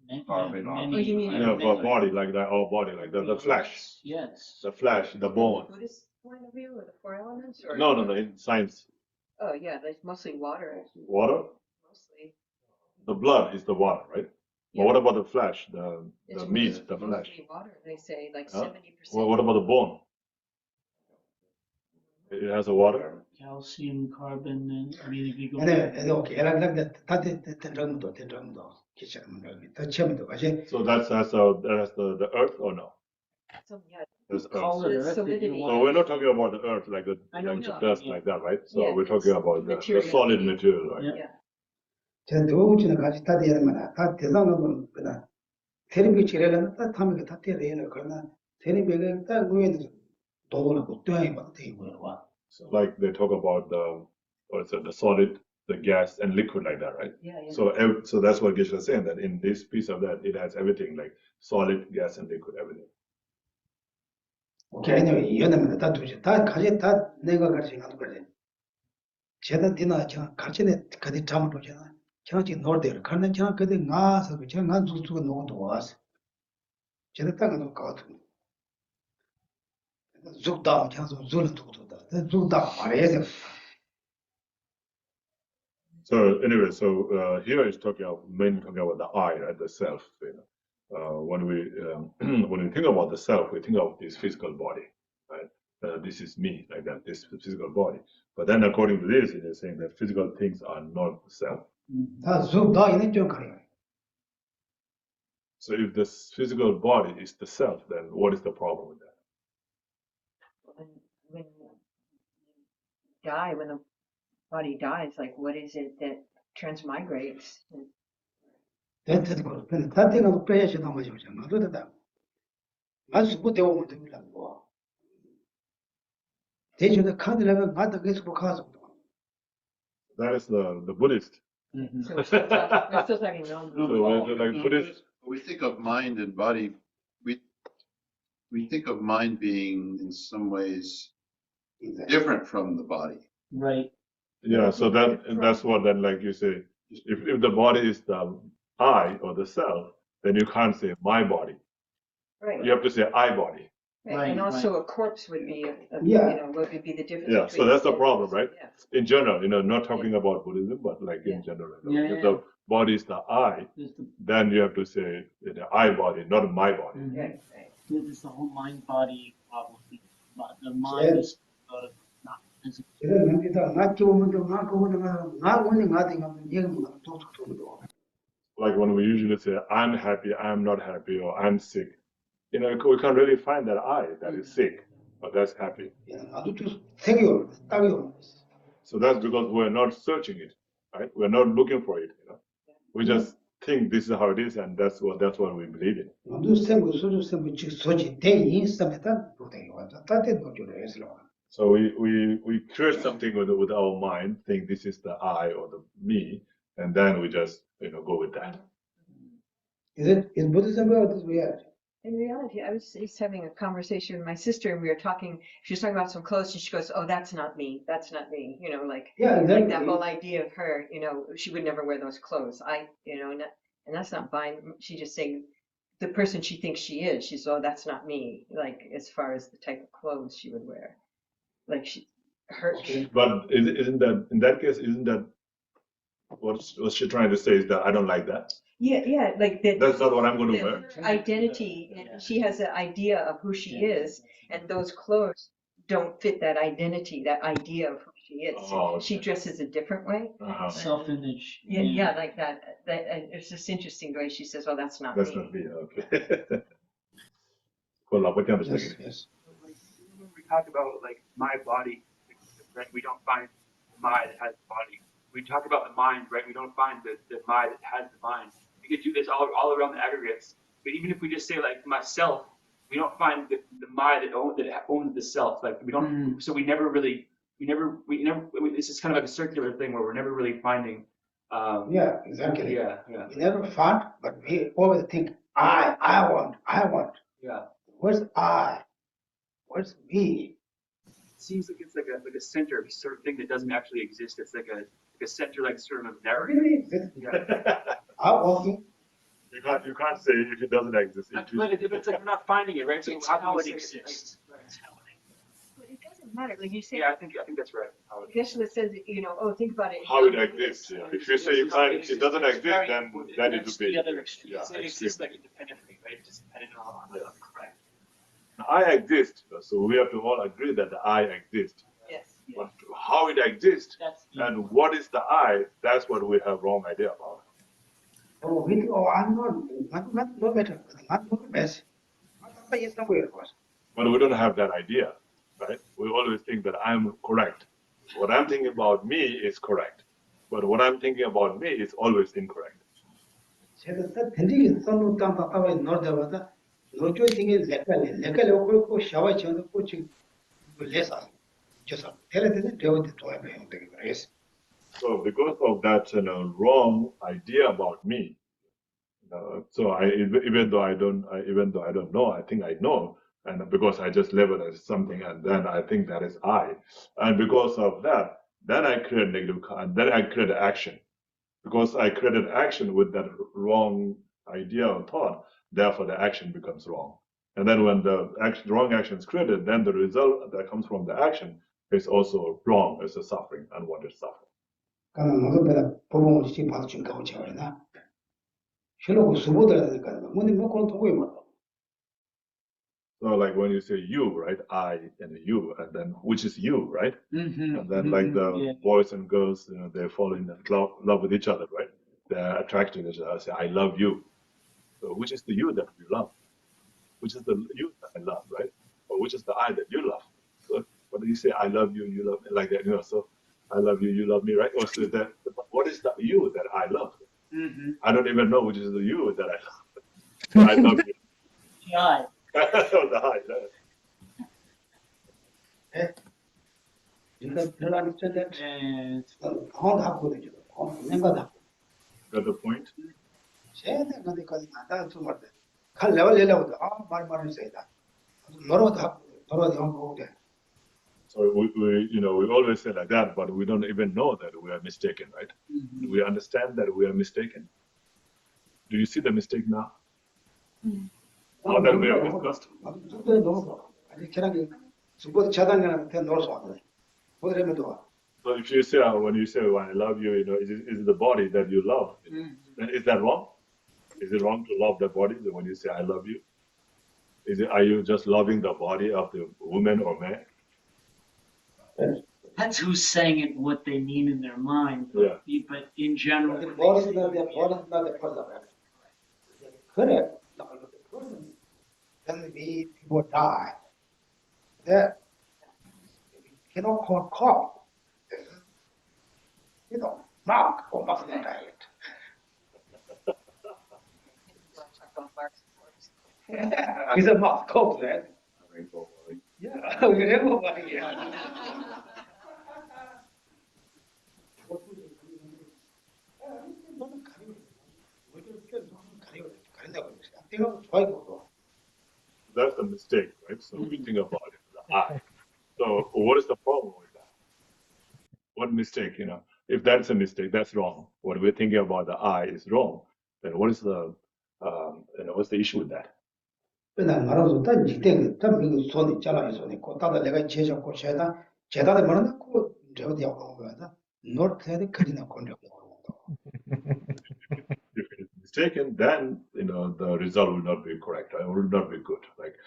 them. Carbon, Oh, you mean- Body like that. Our body like the flesh, Yes. the flesh, the From bone. the Buddhist point of view, or the four elements, or? No. In science, Oh, yeah, that's mostly water, water. mostly. The blood is the water, right? Yeah. But what about the flesh, the It's meat, the flesh? mostly water, they say, like Huh? 70%. Well, what about the bone? It has a water. Calcium, carbon, and I mean, if you go. 근데 오케이. 얘랑 다 된정도 기차는 더 처음부터 가지. So that's the earth or no? So, yeah, There's Call earth. it The earth if you solidity. want. So we're not talking about the earth like the I know like what the you dust mean. like that, right? So Yeah, we're talking it's about the material. solid material, right? Yeah. yeah. 저 누구지는 같이 다 되는 다 대상은 그나 테레비 지뢰는 다 타면 다 때려요. 그러나 테레비가 딱 위에 도도는 고토에 맞대 와. So like they talk about the solid, the gas, and liquid like that, right? Yeah, yeah. So that's what Geshe is saying, that in this piece of that it has everything like solid, gas, and liquid, everything. 오케이. 이거는 다 두지. 다 가지 다 내가 가르치는 거 그래. 제가 디나 저 가르치네 가지 잠을 오잖아. 저 지금 노르대로 가는 저 그때 나서 저나 두고 놓고 와서. 제가 딱 놓고 가거든. 죽다 저서 줄을 두고 죽다 말해야 돼. So anyway, here is mainly talking about the I, right, the self. When we think about the self, we think of this physical body, right? This is me, like that, this physical body. But then, according to this, it is saying that physical things are not the self. 다 죽다 이는 좀 그래요. So if this physical body is the self, then what is the problem with that? When you die, when the body dies, like what is it that transmigrates? 됐고 근데 다 때가 빼야지 나머지 오죠. 그러다. 아주 못 되고 됩니다. 대중의 카드라가 나도 계속 가서. That is the Buddhist. Mhm. So we're still talking non So like Buddhist. We think of mind and body, we think of mind being in some ways different from the body. Right. Yeah, so that's what then, like you say, if the body is the I or the self, then you can't say my body. Right. You have to say I body. Right, and Right, also a corpse would be, Yeah. what would be the difference? Yeah, so between that's the corpse? problem, right? Yeah. In general, not talking about Buddhism, but like Yeah. in general. Yeah, If yeah. the body is the I, There's the, then you have to say the I body, not my body. Right, right. there's the whole mind-body problem. But the mind is not physical. 이런 의미다. 나 기분도 나 그거도 나 오늘 나도 얘기만 똑똑똑. Like when we usually say I'm happy, I'm not happy, or I'm sick. We can't really find that I that is sick or that's happy. 나도 좀 생겨 딱이요. So that's because we're not searching it, right? We're not looking for it. We just think this is how it is, and that's what we believe in. So we create something with our mind, think this is the I or the me, and then we just go with that. Is Buddhism or this reality? In reality, I was just having a conversation with my sister, and we were talking. She was talking about some clothes, and she goes, "Oh, that's not me. That's not me." Like Yeah, exactly. like that whole idea of her. She would never wear those clothes. And that's not fine. She just saying the person she thinks she is. She's, "Oh, that's not me." Like as far as the type of clothes she would wear, like her. But isn't that in that case? Isn't that what she trying to say? Is that I don't like that? Yeah, like that. That's not what I'm going to wear. Her identity, and she has an idea of who she is, and those clothes don't fit that identity, that idea of who she is. Oh, okay. She dresses a different way. Self-image. Yeah, like that. And it's just interesting the way she says, "Oh, that's not That's me." not me. Okay. Well, what kind of Yes, yes. When we talk about like my body, right? We don't find my that has the body. We talk about the mind, right? We don't find the my that has the mind. We could do this all around the aggregates. But even if we just say like myself, we don't find the my that owns the self. Like we don't. So we never. This is kind of like a circular thing where we're never really finding. Yeah, exactly. Yeah. We never find, but we always think, I want. Yeah. Where's I? Where's me? It seems like it's like a center sort of thing that doesn't actually exist. It's like a center, like sort of narrative. Really exists. Yeah. I also. You can't say if it doesn't exist. But it's like we're not finding it, right? So It's how how do it we say exists. It's how it But it doesn't matter. Like you say, Yeah, I think that's right. Geshe says, "Oh, think about it." How it exists. Yeah. If you say you can't, it doesn't It's exist, very then important. that is That's a big. the other extreme. Yeah, It exists like independently, right? It's just dependent on the correct. I exist, so we have to all agree that the I exist. Yes. But how it exists That's and what is the I, that's what we have wrong idea about. Oh, we think, I'm not no better. I'm not best. Is nowhere was. But we don't have that idea, right? We always think that I'm correct. What I'm thinking about me is correct. But what I'm thinking about me is always incorrect. 제가 던지기 선로 땅 바꿔 놓자마자 노조 ting이 레칼 오고 샤워 전에 꼬치 레사 just 테레데 되어도 도와야 되는 거예요. So because of that wrong idea about me, so even though I don't know, I think I know, and because I just label it as something, and then I think that is I, and because of that, then I create negative, and then I create action, because I created action with that wrong idea or thought. Therefore, the action becomes wrong, and then when the wrong action is created, then the result that comes from the action is also wrong. It's a suffering, unwanted suffering. 그러면 너도배라 보봉을 지금 봐도 좀 가고 저러나. 실로고 수보들하니까 뭐니 뭐 그런 도구에 뭐. So like when you say you, right? I and you, and then which is you, right? And then like the boys and girls, they fall in love with each other, right? They're attracted to each other. Say, I love you. So which is the you that you love? Which is the you that I love, right? Or which is the I that you love? So what do you say? I love you, you love me, like that, So I love you, you love me, right? Or so that what is the you that I love? I don't even know which is the you that I love. But I love you. Yeah. The I. You don't understand that? And 혼 하거든요. 혼 냉가다. Got the point? 쟤네 근데까지 나다 좀 말대. 칼 레벨 내려고 말을 써야다. 너로도 하고 너로도 하고 돼. So we always say like that, but we don't even know that we are mistaken, right? Do we understand that we are mistaken? Do you see the mistake now? How that we have discussed? 누구도 너무 아직 계란이 수보 차단이라는 놀수 없네. 뭐래면도 So if you say when I love you, is the body that you love? Then is that wrong? Is it wrong to love the body when you say I love you? Are you just loving the body of the woman or man? depends who's saying it, what they mean in their mind. But in general, the when body they is say not the person. Correct. The person. Then we people die. That cannot call. Mark or must not die it. With a mouth cold, right? Rainbow. Yeah, everybody, yeah. That's the mistake, right? So we think about it, the I. So what is the problem with that? What mistake, if that's a mistake, that's wrong. What we're thinking about the I is wrong. Then what is what's the issue with that? 맨날 말아서 다 이때 다 미국 손이 잘라서 손이 곧다가 내가 제작고 제다를 말아놓고 저기 하고 거다. 노트에 그리나 건져. If it is mistaken, then the result will not be correct. It will not be good. Like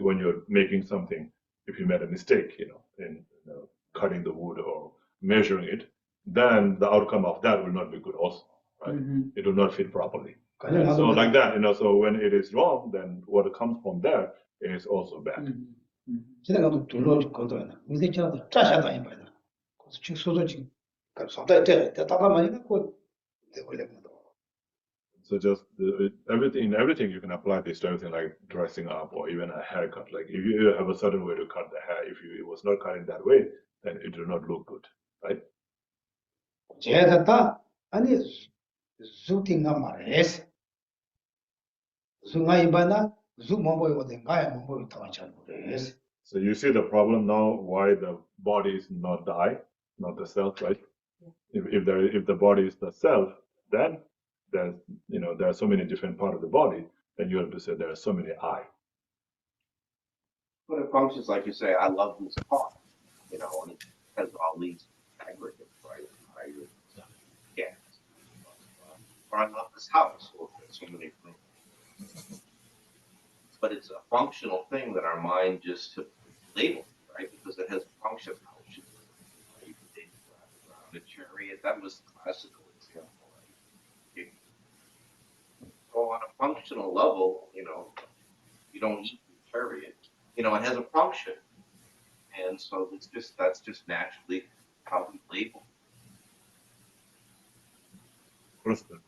when you're making something, if you made a mistake, in cutting the wood or measuring it, then the outcome of that will not be good also, right? It will not fit properly. And so like that, so when it is wrong, then what comes from there is also bad. 지나가도 둘로 거둬야. 우리 저도 짜샤다 이 말이야. 그래서 지금 소소지. 그 소다 때 답답하면 그 원래는 So just everything you can apply this to everything like dressing up or even a haircut. Like if you have a certain way to cut the hair, if it was not cut in that way, then it will not look good, right? 제다다 아니 슈팅가 말했어. 숭아이바나 즈모보이거든 가야 모보이 타와찬 그랬어. So you see the problem now why the body is not the I, not the self, right? If the body is the self, then there's there are so many different parts of the body, then you have to say there are so many I. But it functions like you say, I love this car, and it has all these aggregates, right? Yeah. Or I love this house, or so many things. But it's a functional thing that our mind just labels, right? Because it has a function. The chariot, that was the classical example. Right? So on a functional level, you don't eat the chariot. It has a function. And so that's just naturally how we label. 그렇습니다.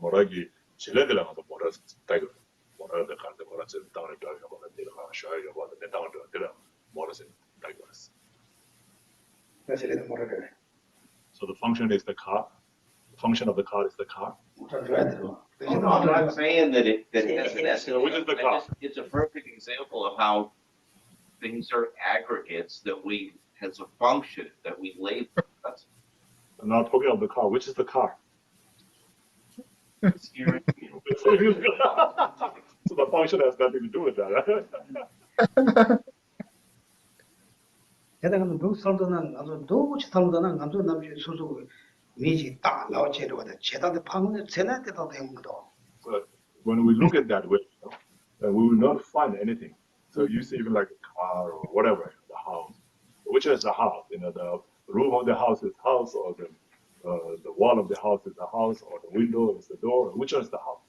뭐라기 지레들랑 가서 뭐라 스타일 뭐라를 가는데 뭐라 저 땅을 들어가 뭐라 내려가 쉬어야 뭐라 내 땅을 들어가 뭐라 스타일. So the function is the car. The function of the car is the car. No, I'm not saying that it has an essence. Which is the car? It's a perfect example of how things are aggregates that has a function that we label. I'm not talking about the car. Which is the car? Steering wheel. So the function has nothing to do with that. 제가는 미국 살도는 아주 도치 살도는 아주 남주 소소 미지 딱 나오지로다 제다의 방문에 전에 때도 되는거도. So when we look at that way, we will not find anything. So you see even like a car or whatever, the house. Which is the house? The roof of the house is house, or the wall of the house is the house, or the window is the door. Which is the house?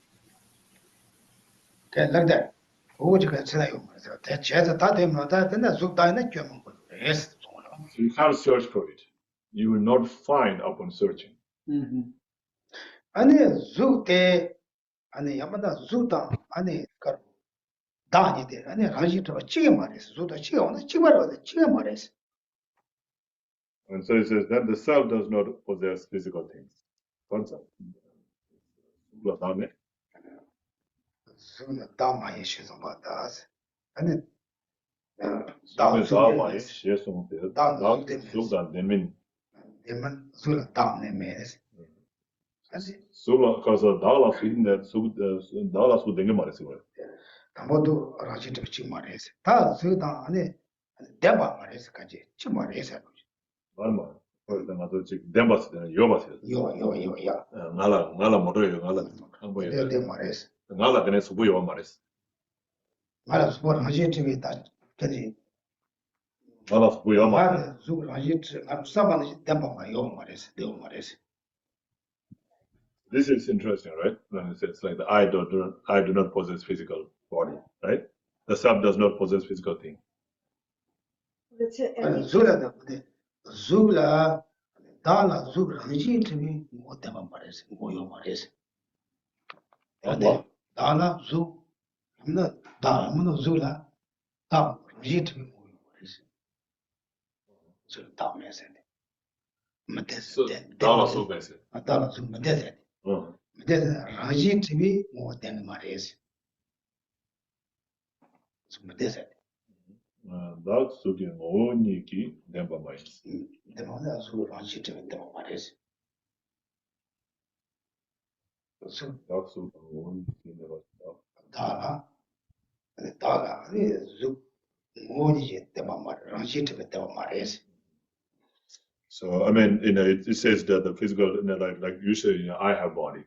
Like that. 오지가 지나요. 그래서 대체에서 다 되면 다 된다. 죽다는 좀 yes. So you can't search for it. You will not find upon searching. 아니 죽때 아니 야마다 죽다 아니 그 다니데 아니 가지도 지게 말했어. 죽다 지게 오늘 지게 말하고 지게 말했어. And so it says that the self does not possess physical things. Concept. 죽는 다마에 시선 받다. 아니 다음에 시에서 다음 되면 되면 술 다음에 매스. 아니 술 가서 나가서 있는데 나가서 된게 말했어 그래. 아무도 라지도 지금 말했어. 다 저다 아니 대박 말했어까지 지금 말했어. 얼마? 그래서 나도 지금 덴바스 되는 요바스. 요야. 나라 모르요 나라 한 번에. 내 말했어. 나라 되는 수부요 말했어. 말아서 뭐 하지 저기 다 저기 나라 수부요 말. 말 죽을 하지 앞서만 대박 요 말했어. 내 말했어. This is interesting, right? When it says like the I do not possess physical body, right? The self does not possess physical thing. zulada zula dala zula haji tumi mo tema parese mo yo parese dala zu 아무나 다 아무나 zul라 다 리트 뭐지 저 다음에서 So Dala so basic. 아따라 좀 못해서 Uh, 못해서 라지트비 뭐 되는 말이지 좀 못해서 that's so the only key then by my. 내가 술 라지트비 되는 말이지 그래서 That's so the only key never. 다가 아니 좀 뭐지 되는 말 라지트비 되는 말이지 So I mean, it says that the physical, like you say, I have body.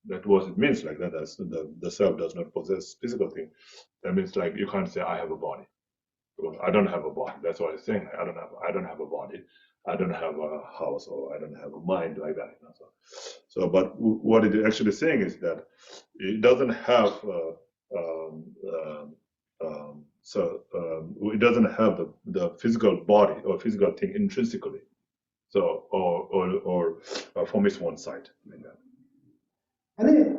That what it means, like that. That's the self does not possess physical thing. That means like you can't say I have a body. Because I don't have a body. That's what it's saying. I don't have a body. I don't have a house, or I don't have a mind like that. So but what it actually saying is that it doesn't have. It doesn't have the physical body or physical thing intrinsically. So or from its one side. 아니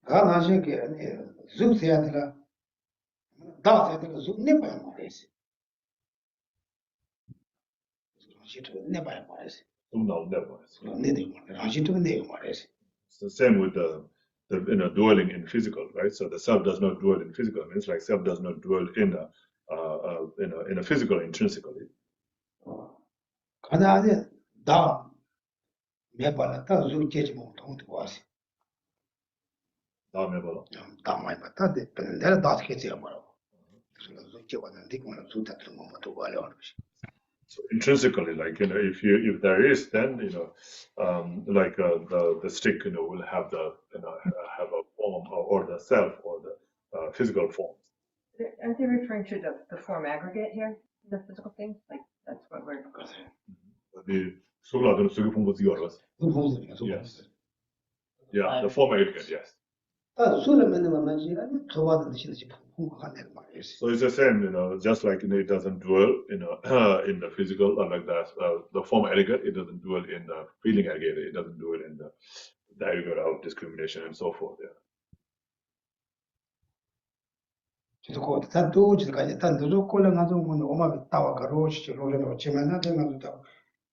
가 나중에 아니 줌세야들아 다세들 줌네 봐야 말이지 라지트비 네 봐야 말이지 라지트비 네 말이지 It's the same with the dwelling in physical, right? So the self does not dwell in physical. It means like self does not dwell in a physical intrinsically. 가다니 다 매발라 다 줌제지 뭐 통도 와시 다음에 봐라. 다 많이 봤다 내가 다 스케치해 봐라 그래서 줌제 왔는데 그만 줌다 들은 거 또 말려 So intrinsically, like if there is, then like the stick, will have have a form or the self or the physical form. Aren't they referring to the form aggregate here, the physical things? Like that's what we're. The Sugla Sugi Pumbuzi Yoros. Yes. Yeah, the form aggregate, yes. 다 술을 만나지 아니 좋아하는 뜻이 풍부한 말이지 So it's the same, just like it doesn't dwell, in the physical, like that. The form aggregate, it doesn't dwell in the feeling aggregate. It doesn't dwell in the aggregate of discrimination and so forth. Yeah. 그래서 단도 지금까지 단도도 꼴랑하던 건 오마 따와 가로시 로레로 지만나 되면서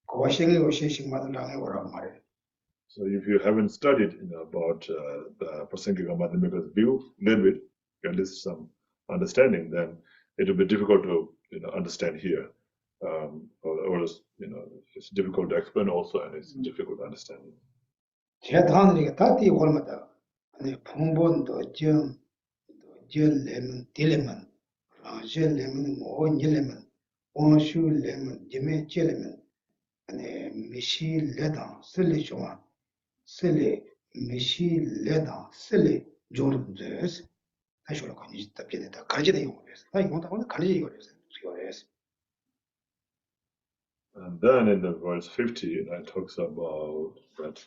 고생이 오시식만 나해 오란 말이에요. So if you haven't studied about the Prasangika Madhyamika's view a little bit, at least some understanding, then it will be difficult to understand here. Or it's difficult to explain also, and it's difficult to understand. 제 단들이 다티 올마다 아니 풍본도 좀 레몬 딜레몬 레몬 뭐 닐레몬 온슈 레몬 제메 젤레몬 아니 미시 레다 슬리 좋아 슬리 미시 레다 슬리 조르드스 다시로 가지 답변에다 가지다 용어에서 다 이거 다 가지 이거에서 이거에서 And then in the verse 50, it talks about that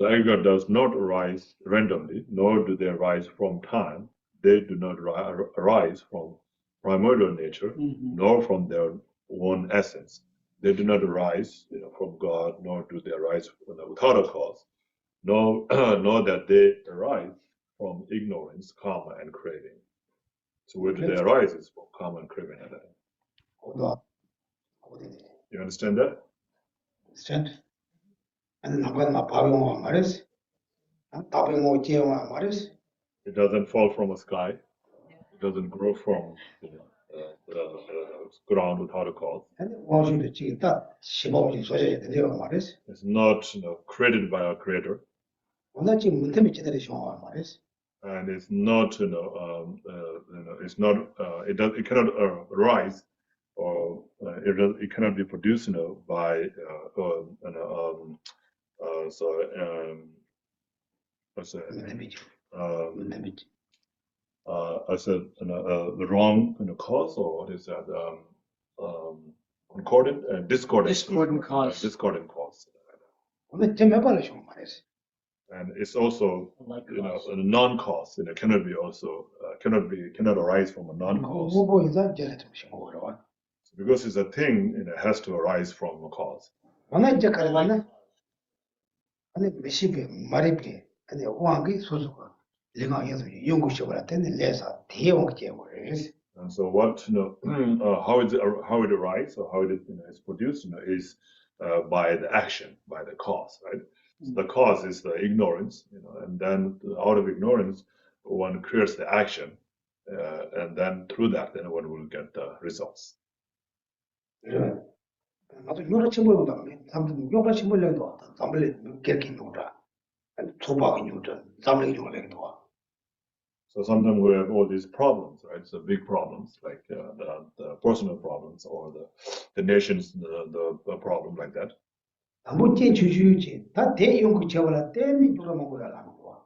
the aggregate does not arise randomly, nor do they arise from time. They do not arise from primordial nature, nor from their own essence. They do not arise from God, nor do they arise without a cause, nor that they arise from ignorance, karma, and craving. So where do they arise? Is from karma and craving. You understand that? Understand? And 나가나 바위와 말이지. 바위와 제와 말이지. It doesn't fall from a sky. It doesn't grow from ground without a cause. And 원수도 지금 다 심어진 소재에 되는 말이지. It's not created by our creator. 오늘 지금 문틈이 제대로 시험한 말이지. And it's not it's not it cannot arise or it cannot be produced by I said the wrong cause, or what is that discordant cause. 오늘 좀 해봐라 시험 말이지. And it's also a non-cause. It cannot be also cannot arise from a non-cause. 무보이자 제일 좀 시험하러. Because it's a thing, it has to arise from a cause. 오늘 이제 가르쳤나? 아니 몇십에 말입게 아니 왕기 소소가 링하에서 연구식을 때는 내서 대왕 제거를 했어. And so what, how it arises or how it is produced, is by the action, by the cause, right? So the cause is the ignorance, and then out of ignorance, one creates the action, and then through that, then one will get the results. 그러면 나도 여러 친구보다 사람들 여러 친구들도 잠을 깨게 놓으라. 초박이 뉴턴 잠을 깨게 놓아. So sometimes we have all these problems, right? So big problems, like the personal problems or the nation's the problem like that. 아무튼 주주지 다 대연구 제거할 때는 돌아먹으라 하는 거야.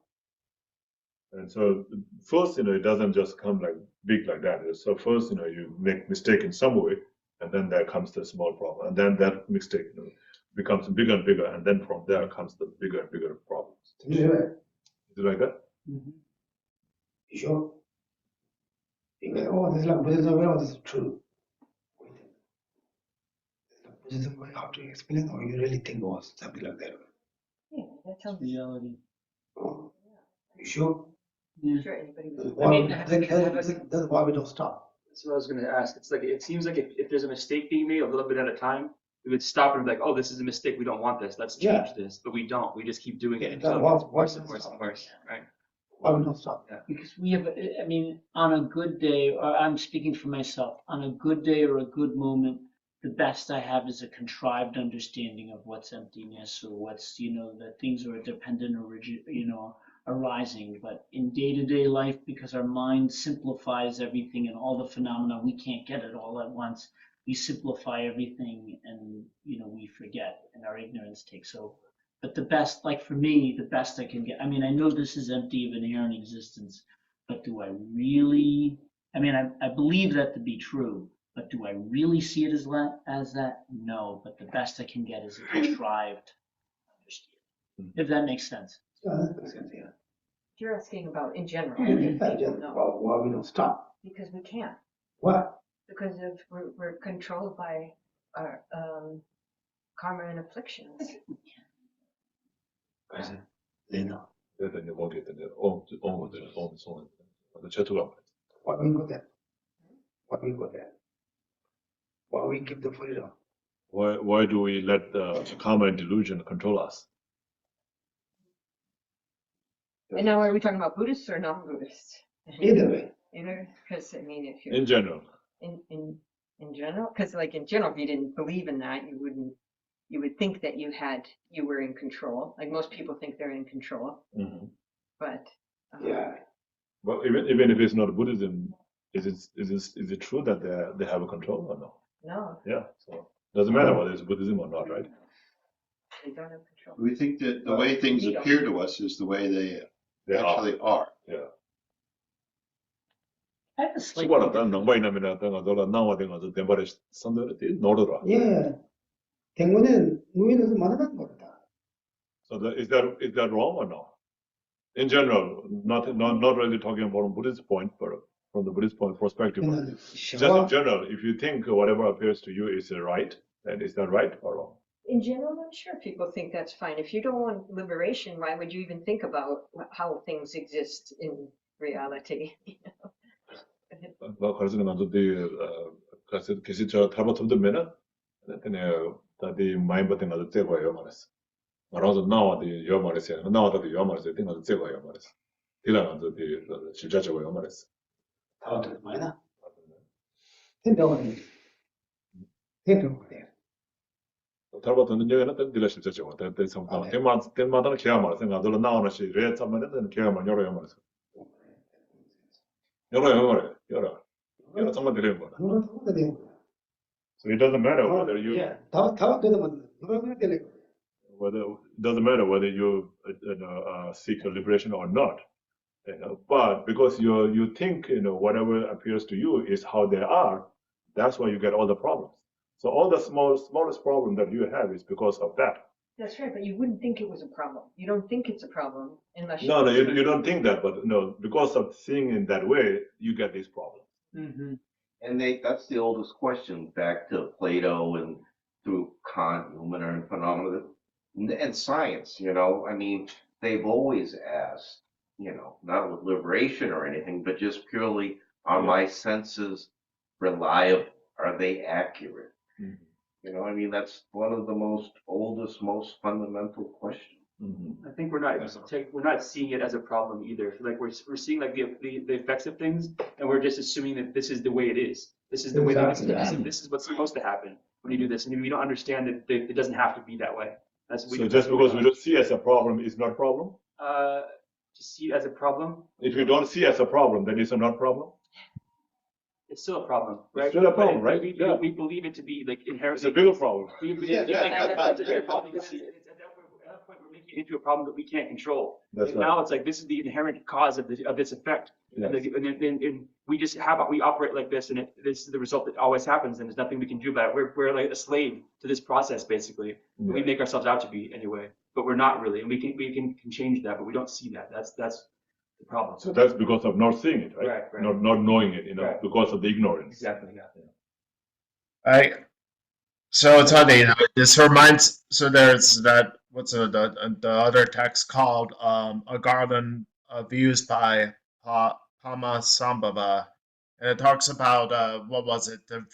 And so first, it doesn't just come like big like that. So first, you make mistake in some way, and then there comes the small problem, and then that mistake becomes bigger and bigger, and then from there comes the bigger and bigger problems. Is Is it like that? You sure? This is like Buddhism way, or this is true? Buddhism way, how to explain, or you really think it was something like that? Yeah, that sounds. Reality. Oh, you sure? Yeah. Sure, anybody would. Why, that's why we don't stop. That's what I was going to ask. It's like it seems like if there's a mistake being made a little bit at a time, we would stop and be like, oh, this is a mistake. We don't want this. Let's change this. But we don't. We just keep doing it until it gets worse and worse and worse. Right? Why we don't stop? Because we have, I mean, on a good day, or I'm speaking for myself, on a good day or a good moment, the best I have is a contrived understanding of what's emptiness or what's, that things are dependent or, arising. But in day-to-day life, because our mind simplifies everything and all the phenomena, we can't get it all at once. We simplify everything and, we forget and our ignorance takes over. But the best, like for me, the best I can get, I mean, I know this is empty of inherent existence, but do I really, I believe that to be true, but do I really see it as that? No, but the best I can get is a contrived understanding, if that makes sense. You're asking about in general. Why we don't stop? Because we can't. Why? Because we're controlled by our karma and afflictions. 그래서 내가 그래서 이제 모르겠던데, 제투가 Why we go there? Why we go there? Why we give the freedom? Why do we let the karma and delusion control us? And now, are we talking about Buddhists or non-Buddhists? Either way. Because if you're In general. In general, because in general, if you didn't believe in that, you would think that you were in control. Like most people think they're in control. Mm-hmm. But Yeah. Well, even if it's not Buddhism, is it true that they have a control or no? No. Yeah. So doesn't matter whether it's Buddhism or not, right? They don't have control. We think that the way things appear to us is the way they actually are. Yeah. I have a slight. 예. 대문에 무인에서 만나는 거다. So is that wrong or no? In general, not really talking about a Buddhist point, but from the Buddhist point perspective. Just in general, if you think whatever appears to you is right, then is that right or wrong? In general, I'm sure people think that's fine. If you don't want liberation, why would you even think about how things exist in reality? 그래서 나도 그래서 계시저 탈바텀들면은 다디 마인 버튼 가서 떼고요 말했어. 말아서 나와도 요 말했어요. 나와도 요 말했어요. 땡가서 떼고요 말했어. 딜라가서 실자적으로 말했어. 다들 뭐야? 텐더거든. 텐더거든. 탈바텀은 여기는 딜라 실자적으로 때 성당 때마다 계약 말했어. 나도 나오는 시 레 참만은 계약만 열어요 말했어. 열어 정말 드리는 거다. So it doesn't matter whether you it doesn't matter whether you seek a liberation or not, but because you think whatever appears to you is how they are, that's why you get all the problems. So all the smallest problem that you have is because of that. That's right, but you wouldn't think it was a problem. You don't think it's a problem unless you. No, you don't think that, but because of seeing in that way, you get these problems. Mm-hmm. And that's the oldest question back to Plato and through Kant, Luminary and Phenomena. and science, you know, I mean, they've always asked, you know, not with liberation or anything, but just purely, are Yeah. my senses reliable? Are they accurate? Mhm. You know, I mean, that's one of the most oldest, most fundamental questions. Mhm. I think we're not seeing it as a problem either. Like we're seeing like the effects of things, and we're just assuming that this is the way it is. This is the way that this is what's supposed to happen when you do this, and we don't understand that it doesn't have to be that way. So just because we don't see as a problem is not a problem? To see it as a problem, If you don't see as a problem, then it's a not problem? it's still a problem, right? It's still a problem, But right? we, Yeah. we believe it to be like It's inherently. a bigger problem. It's a bigger problem because at that point we're making it into a problem that we can't control. That's And right. now it's like this is the inherent cause of this effect. Yes. And we just we operate like this, and this is the result that always happens, and there's nothing we can do about it. We're like a slave to this process, basically. Yeah. We make ourselves out to be anyway, but we're not really, and we can change that, but we don't see that. That's the problem. So that's because of not seeing it, right? Right. Not knowing it, you know, Right. because of the ignorance. Exactly. Yeah. So it's funny, you know, this reminds, so there's that, what's the other text called, A Garden of Views by Pamasambhava. And it talks about, what was it? The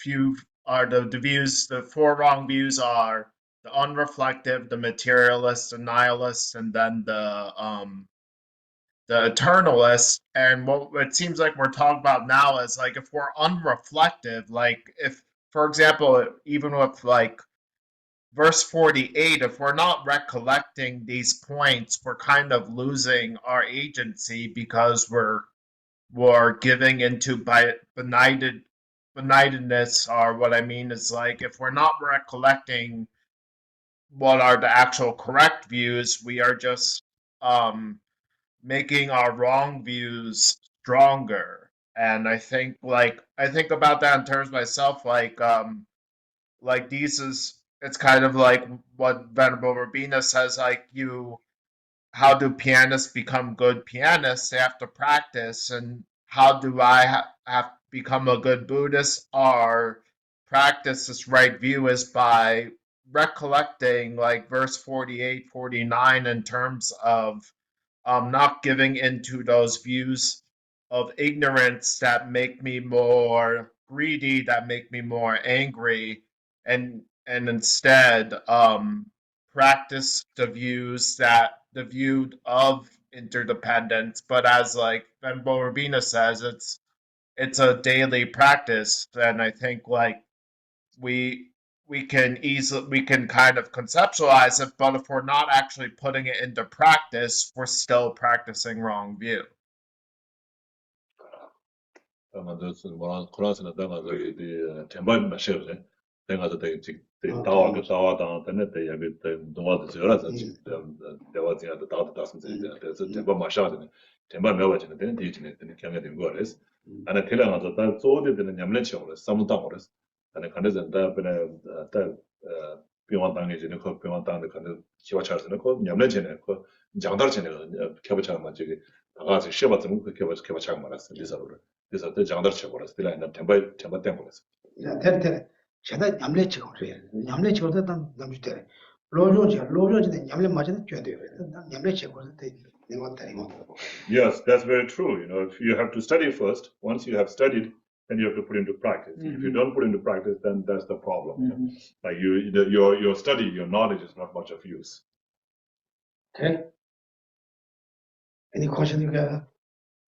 views, the four wrong views are the unreflective, the materialist, the nihilist, and then the eternalist. And what it seems like we're talking about now is like if we're unreflective, like if, for example, even with like verse 48, if we're not recollecting these points, we're kind of losing our agency because we're giving into benightedness. Or what I mean is like if we're not recollecting what are the actual correct views, we are just making our wrong views stronger. And I think about that in terms of myself, like these is it's kind of like what Venerable Rabina says, like how do pianists become good pianists? They have to practice. And how do I have become a good Buddhist or practice this right view is by recollecting like verse 48, 49 in terms of not giving into those views of ignorance that make me more greedy, that make me more angry, and instead practice the view of interdependence. But as like Venerable Rabina says, it's a daily practice, and I think like we we can kind of conceptualize it, but if we're not actually putting it into practice, we're still practicing wrong view. 아마 코란스나 내가 저기 temban 마셔래. 내가 저기 다와 때문에 여기 동화도 저라서 내가 지금 다도 다스는 그래서 temban 마셔야 temban 매워지는 데는 뒤지네 되는 경향이 된 거라서 안에 태어나서 다 쪼대 되는 냠내처럼 삼다 그래서 안에 간에서 다 그냥 다 병원 당에 지는 그 병원 당에 가는 기와차서는 그 냠내체네 그 장달체네 개발차만 저기 나가서 시험받는 그 개발차 말았어 리서를 그래서 또 장달체 버렸어 들라는 temban 땡거렸어 야, 텔 제가 냠내 치고 그래. 냠내 치고도 난 남주대. 로조지는 냠내 맞는 게 돼요. 냠내 치고 돼. 이거 거. Yes, that's very true. You know, if you have to study first, once you have studied, then you have to put into practice. If you don't put into practice, then that's the problem. Like your study, your knowledge is not much of use. Okay. Any question you got?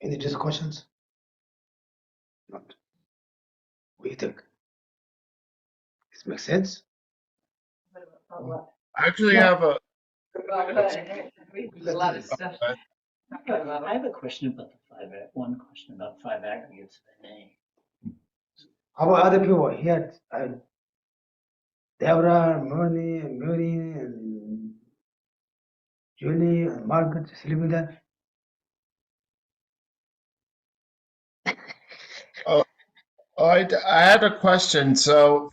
Any discussions? Not. What do you think? This makes sense? I actually have a A lot of stuff. I have a question about one question about five aggregates, if I may. How about other people here? Deborah, Murray, and Julie, and Margaret sleeping there. I had a question. So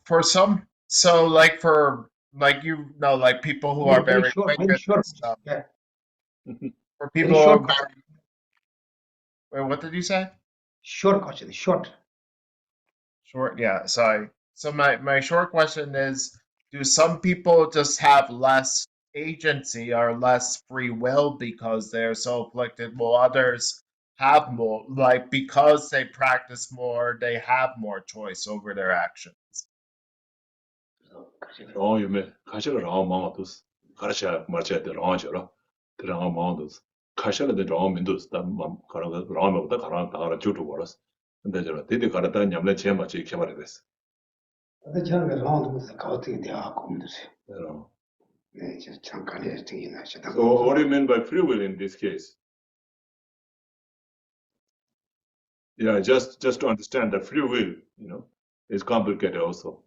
like like people who are very short, quick very at short. this stuff. Yeah. For Very people who are short. wait, what did you say? Short question. Short. Short, yeah, sorry. So my short question is, do some people just have less agency are less free will because they're so afflicted, while others have more, like because they practice more, they have more choice over their actions. 어, 요매 가시가 라오 마마도스. 가르샤 마르샤데 라오셔라. 드라오 마마도스. 가시라데 라오 민도스 담맘 가라가 라오마보다 가라 다라 주도 버렸어. 근데 저 데데 가라다 냠래 제마 제 개발이 됐어. 근데 저는 그 라운드 가우팅이 되어 공부했어요. 그래서 네, 저 잠깐 했더니 나시다. So what do you mean by free will in this case? Yeah, just to understand that free will, is complicated also.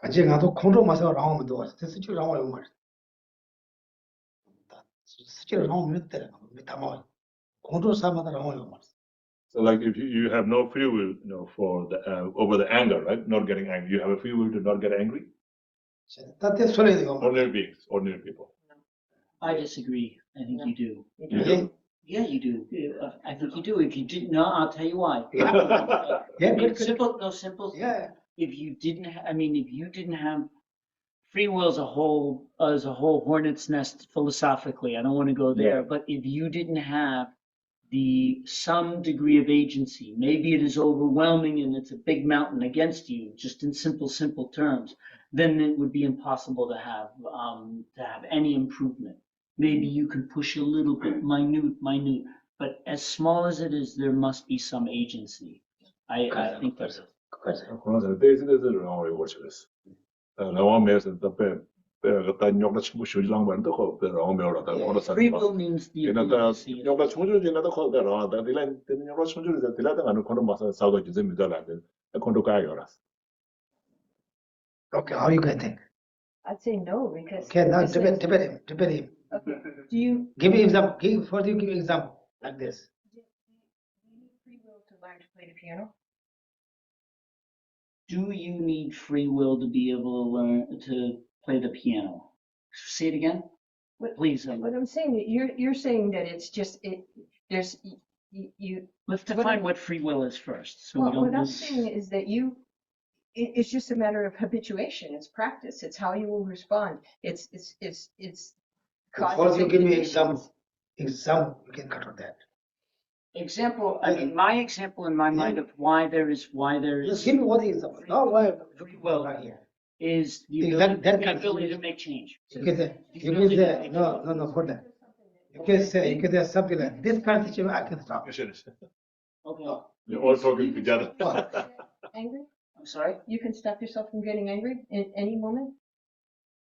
같이 가도 공도 마서 라운드 도 왔어. 스치로 라운드 말. 스치로 라운드 몇 대라. 미타마. 공도 사마다 라운드 말. So like if you have no free will, for the over the anger, right? Not getting angry. You have a free will to not get angry. that's what it is. Ordinary beings, ordinary people. I disagree. I think you do. You do? Yeah, you do. I think you do. If you didn't, no, I'll tell you why. Yeah, good. Simple. Yeah. If you didn't, if you didn't have free will as a whole hornet's nest philosophically, I don't want to go there. But if you didn't have some degree of agency, maybe it is overwhelming and it's a big mountain against you, just in simple terms, then it would be impossible to have any improvement. Maybe you can push a little bit, minute, but as small as it is, there must be some agency. I think there's. 그래서 대신에서 라오에 워치레스. 라오메에서 답에 그다 녀가 친구 쇼지랑 말도 거 라오메라다 거라서. Free will means the ability. 녀가 총주지나도 거다라. 다딜란 녀가 총주지다 딜라다 가는 거는 마사 사고 주제 미달라데. 콘도 가요라스. Okay, how you gonna think? I'd say no, because. Okay, now this is- debate him. Okay. Do you Give me example. Give example like this. need free will to learn to play the piano? Do you need free will to be able to learn to play the piano? Say it again, What- please. What I'm saying, you're saying that it's just, there's, you. Let's define what free will is first, so we Well, don't what I'm lose. saying is that it's just a matter of habituation, it's practice, it's how you will respond, it's. Suppose you give me conditions. example, you can cut on that. Example, my example in my mind of why there is Just give me one example. Now why free will right here? is the Exactly, ability, that the kind of ability to situation. make change. You can say, no, hold on. You can say something like this kind of situation, I can stop. Okay, You're all talking together. Angry? I'm sorry. You can stop yourself from getting angry in any moment?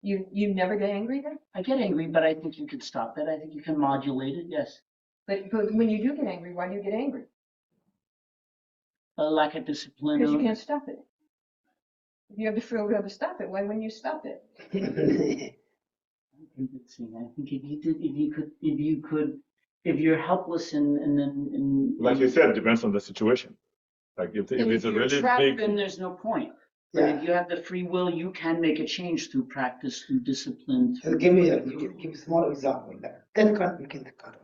You never get angry then? I get angry, but I think you can stop it. I think you can modulate it, yes. But when you do get angry, why do you get angry? A lack of discipline. Because you or- can't stop it. If you have the free will to stop it, why wouldn't you stop it? Convincing. I think if you're helpless and then. Like you said, it depends on the situation. Like if And it's a you're really trapped, big. then there's no point. But if you have the free will, you can make a change through practice, through discipline. Just give me a small example. That kind we can cut.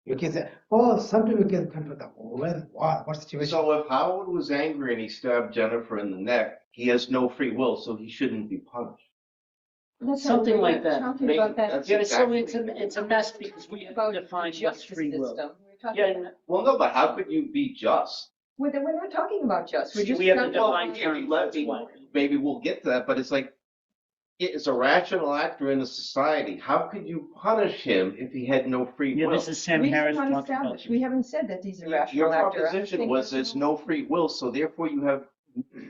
You can say, oh, something we can control that. When, what situation? So if Howard was angry and he stabbed Jennifer in the neck, he has no free will, so he shouldn't be punished. That's Something how like that. Talking about that. That's Yeah, so exactly- it's a mess because we have About to the define what's justice free will. system. We're talking Yeah, about- and Well, no, but how could you be just? We're not talking about just, we're just. we have to talking- define terms. That's why. Maybe we'll get to that, but it's like, it's a rational actor in a society. How could you punish him if he had no free Yeah, will? this is Sam We Harris have not talking about. established, we haven't said that these are Your rational actors. proposition was there's no free will, so therefore you have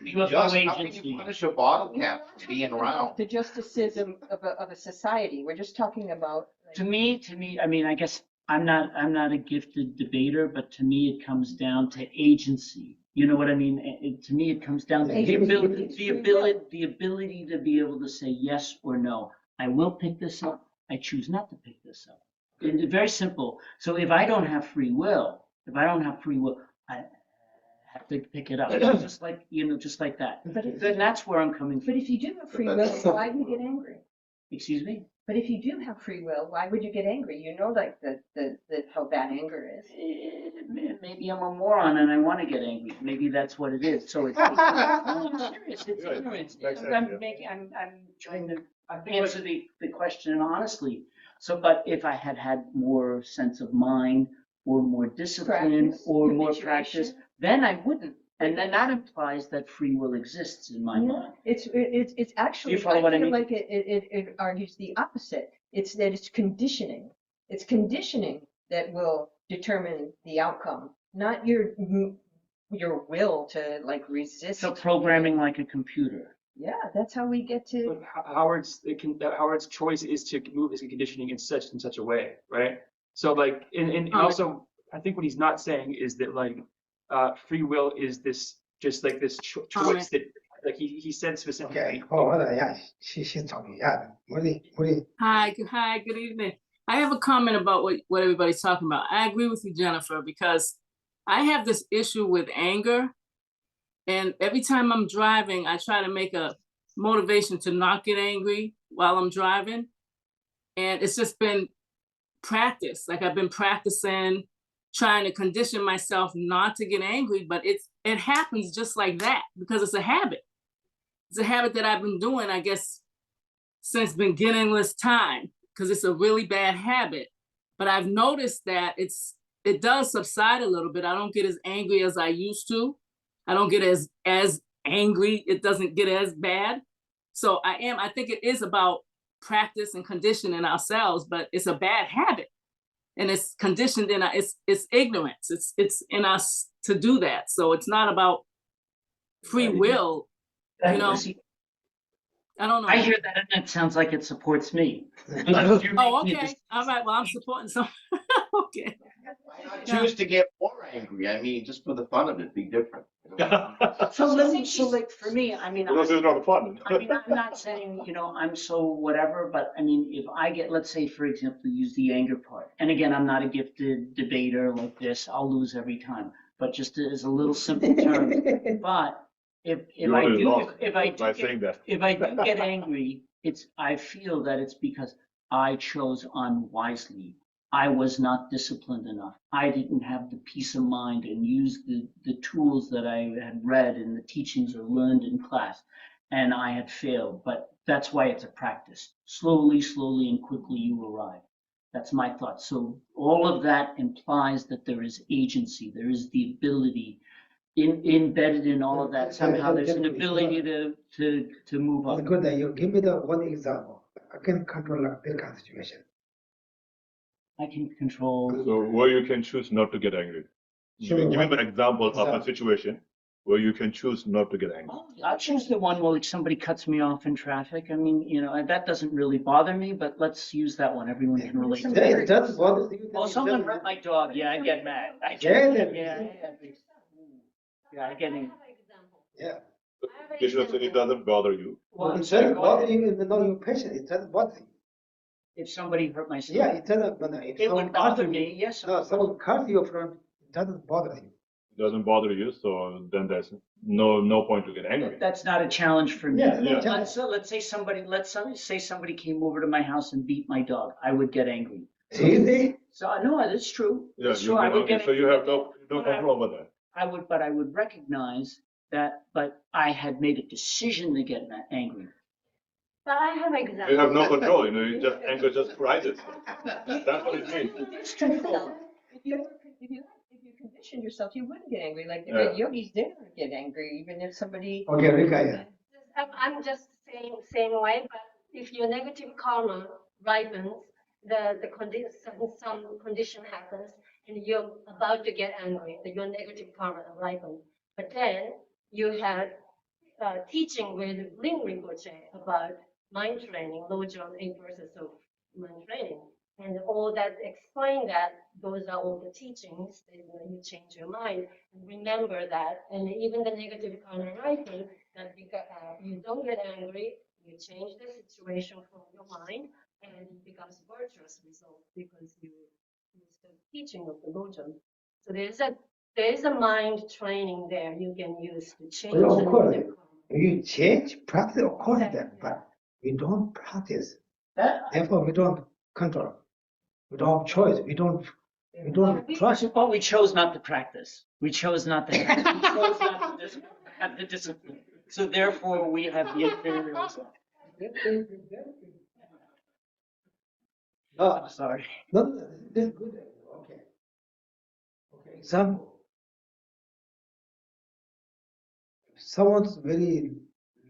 You have no just, how can agency. you punish a bottle cap for being around? The justicism of a society, we're just talking about. like, To me, I mean, I guess I'm not a gifted debater, but to me, it comes down to agency. You know what I mean? To me, it comes down to the ability to be able to say yes or no. I will pick this up. I choose not to pick this up. And it's very simple. So if I don't have free will, I have to pick it up. Just like, just like that. But if- Then that's where I'm coming But from. if you do have free will, why do you get angry? Excuse me? But if you do have free will, why would you get angry? You know, like the how bad anger is. Maybe I'm a moron and I want to get angry. Maybe that's what it is. So it's no, I'm serious. It's Yeah, ignorance. makes sense, I'm yeah. making. I'm trying to answer the question honestly. So, but if I had had more sense of mind or more discipline Practice, or more habituation. practice, then I wouldn't. And then that implies that free will exists in my No, mind. it's actually, follow I what I feel mean? like it argues the opposite. It's that it's conditioning. It's conditioning that will determine the outcome, not your will to like resist. So programming like a computer. Yeah, that's how we get to. But Howard's choice is to move his conditioning in such a way, right? So like, and also, I think what he's not saying is that like, free will is this just like this choice that like he said specifically. Okay. Oh, yeah. She's talking. Yeah. What do you? Hi, good evening. I have a comment about what everybody's talking about. I agree with you, Jennifer, because I have this issue with anger. And every time I'm driving, I try to make a motivation to not get angry while I'm driving. And it's just been practice. Like I've been practicing, trying to condition myself not to get angry, but it happens just like that because it's a habit. It's a habit that I've been doing, I guess, since beginningless time, because it's a really bad habit. But I've noticed that it does subside a little bit. I don't get as angry as I used to. I don't get as angry. It doesn't get as bad. So I think it is about practice and conditioning ourselves, but it's a bad habit. And it's conditioned in it's ignorance. It's in us to do that. So it's not about free will, you know. I don't know. I hear that and it sounds like it supports me. Oh, okay. All right. Well, I'm supporting some. Okay. Choose to get more angry. I mean, just for the fun of it, be different. So like for me, I mean, This is not fun. I mean, I'm not saying, I'm so whatever, but I mean, if I get, let's say, for example, use the anger part. And again, I'm not a gifted debater like this. I'll lose every time. But just as a little simple term. But if I do get angry, I feel that it's because I chose unwisely. I was not disciplined enough. I didn't have the peace of mind and use the tools that I had read and the teachings or learned in class, and I had failed. But that's why it's a practice. Slowly, and quickly you arrive. That's my thought. So all of that implies that there is agency. There is the ability embedded in all of that. Somehow there's an ability to move up. Good. You give me the one example. I can control this kind of situation. I can control. So where you can choose not to get angry. Sure. Give me an example of a situation where you can choose not to get angry. Oh, I'll choose the one where somebody cuts me off in traffic. I mean, that doesn't really bother me, but let's use that one. Everyone can relate to Yeah, it. it does bother you. Oh, someone hurt my dog. Yeah, I get mad. I get angry. Yeah. It doesn't bother you. Well, It doesn't bother you if you know you're patient. It doesn't bother you. if somebody hurt my son, Yeah, it doesn't bother you. it would bother me. Yes. No, someone cuts you from, it doesn't bother you. It doesn't bother you, so then there's no point to get angry. That's not a challenge for me. Yeah, Yeah. Let's say somebody came over to my house and beat my dog. I would get angry. See? So no, that's true. Yeah, It's true. I would get so you have no But control over that. but I would recognize that, but I had made a decision to get angry. But I have You example. have no control, anger just rises. That's what it means. It's control. If you condition yourself, you wouldn't get angry. Like the Yeah. yogis didn't get angry, even if somebody. Okay, Rika, I'm just saying same way, but if your negative karma ripens, some condition happens, and you're about to get angry, your negative karma ripens. But then you had teaching with Ling Rinpoche about mind training, Lojong 8 verses of mind training. And all that explain that, those are all the teachings, that you change your mind. And remember that, and even the negative karma ripen, that you don't get angry, you change the situation from your mind, and it becomes virtuous result because you use the teaching of the Lojong. So there is a mind training there you can use to change Well, of the course. negative karma. You change practice, of course, that, but you don't practice Therefore, we don't control. We don't have choice. We don't trust. But we chose not to practice. We chose not to have, we chose not to have the discipline. So therefore, we have the inferior. No, Sorry. no, this is good. Okay. Okay. Example. Someone's very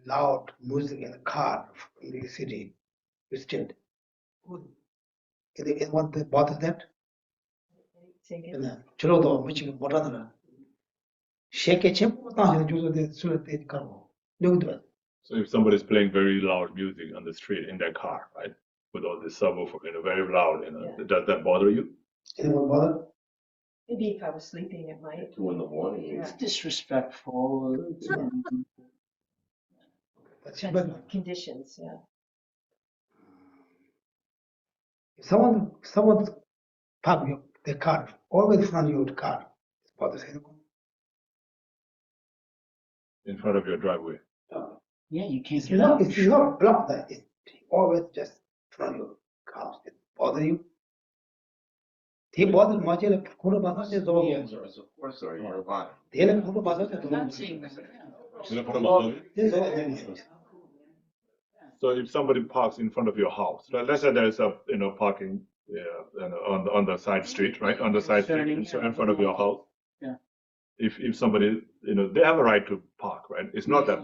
loud music in the car in the city, state. Anyone bother that? Say again. चलो तो मुझे बोला था shake a chip ना जो दे सुरत तेज करो लोग तो So if somebody is playing very loud music on the street in their car, right, with all this subwoofer, very loud, does that bother you? anyone bother? Maybe if I was sleeping at night. 2 in the morning. Yeah. It's disrespectful. That's Depends better. on conditions, yeah. Someone park their car always in front of your car. Bothers anyone? In front of your driveway. Yeah, you can't It's get not, out. it's not blocked that. It's always just in front of your car. It bother you? They bother much. Like कोने बात से दो Of course, or you're lying. they like कोने बात से I'm not saying that. So if somebody parks in front of your house, let's say there's a parking on the side street, right, on the side street in front of your house. Yeah. If somebody they have a right to park, right? It's not that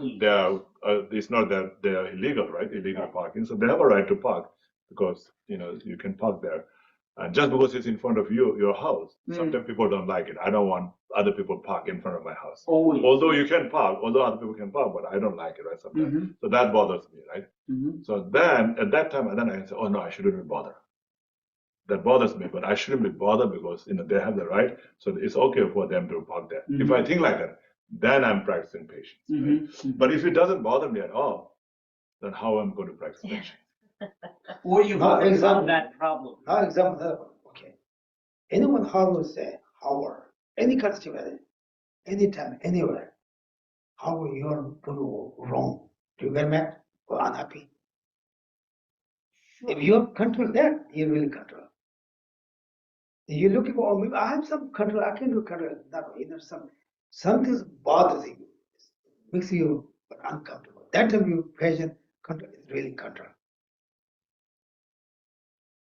they're illegal, right? Illegal parking, so they have a right to park because you can park there. And just because it's in front of your house, sometimes people don't like it. I don't want other people park in front of my house. Always. Although other people can park, but I don't like it, right? Sometimes. So that bothers me, right? So then at that time, I say, oh no, I shouldn't be bothered. That bothers me, but I shouldn't be bothered because they have the right, so it's okay for them to park there. If I think like that, then I'm practicing patience. Right? But if it doesn't bother me at all, then how am I going to practice patience? Or you Now, overcome example. that problem. Now example, okay. Anyone how will say, however, any country, anytime, anywhere, how you're going to wrong? Do you get mad or unhappy? If you control that, you will control. You looking for, maybe I have some control, I can do control. That something bothers you, makes you uncomfortable. That time you patient control is really control.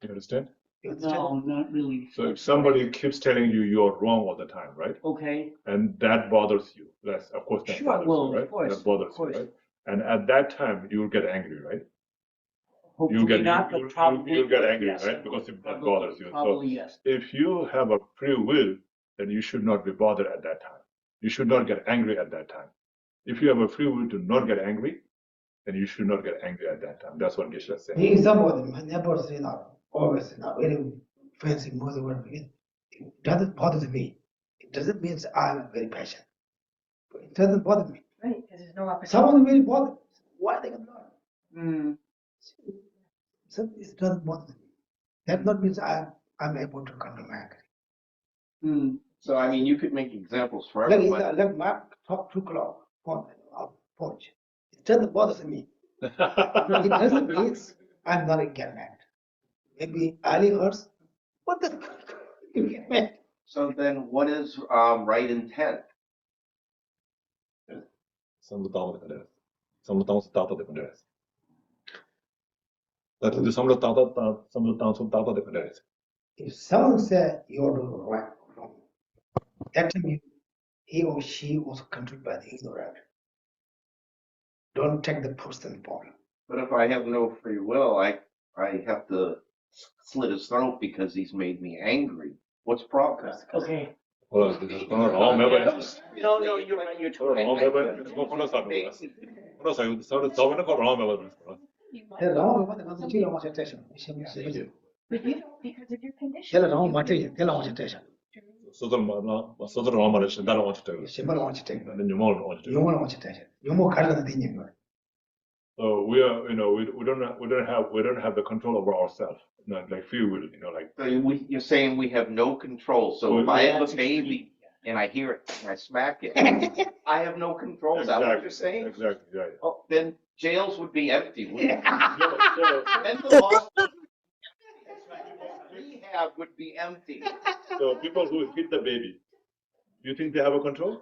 You understand? You understand? No, not really. So if somebody keeps telling you you're wrong all the time, right? Okay. And that bothers you. That's of course that Sure, bothers well, you, right? of course, That bothers of course. you, right? And at that time you'll get angry, right? Hopefully not, but probably. You'll get angry, yes. right? Because if that Probably- bothers you. Probably So yes. if you have a free will, then you should not be bothered at that time. You should not get angry at that time. If you have a free will to not get angry, then you should not get angry at that time. That's what Geshe is saying. The example, my neighbors, always, very fancy music, it doesn't bother me. It doesn't mean I'm very passionate. But it doesn't bother me. Right, because there's no opportunity. Someone really bothered. Why they can Mm. learn? So it doesn't bother me. That not means I'm able to control my anger. Mm. So, I mean, you could make examples for Like, everyone. like my top 2 o'clock on our porch. It doesn't bother me. It doesn't mean I'm not getting mad. Maybe early hurts. What the you get mad? So then what is right intent? Samlutama dependence. Samlutama data dependence. That is the samlutama dependence. If someone said you're doing right or wrong, that means he or she was controlled by the ignorant. Don't take the person problem. But if I have no free will, I have to slit his throat because he's made me angry. What's progress? Okay. Well, this is going on. No, you're right. You're totally right. They're wrong with the material concentration. But you don't, because of your condition. They're wrong material, they're wrong concentration. Symbol wants to take. You want to take. You more carbon than you. So we are, we don't have the control over ourselves, like free will, like. So you're saying we have no control. So if I have a baby and I hear it and I smack it, I have no control. Is that what you're saying? Exactly, yeah. Oh, then jails would be empty, wouldn't No, so, mental hospitals, rehab would be empty. so people who hit the baby, do you think they have a control?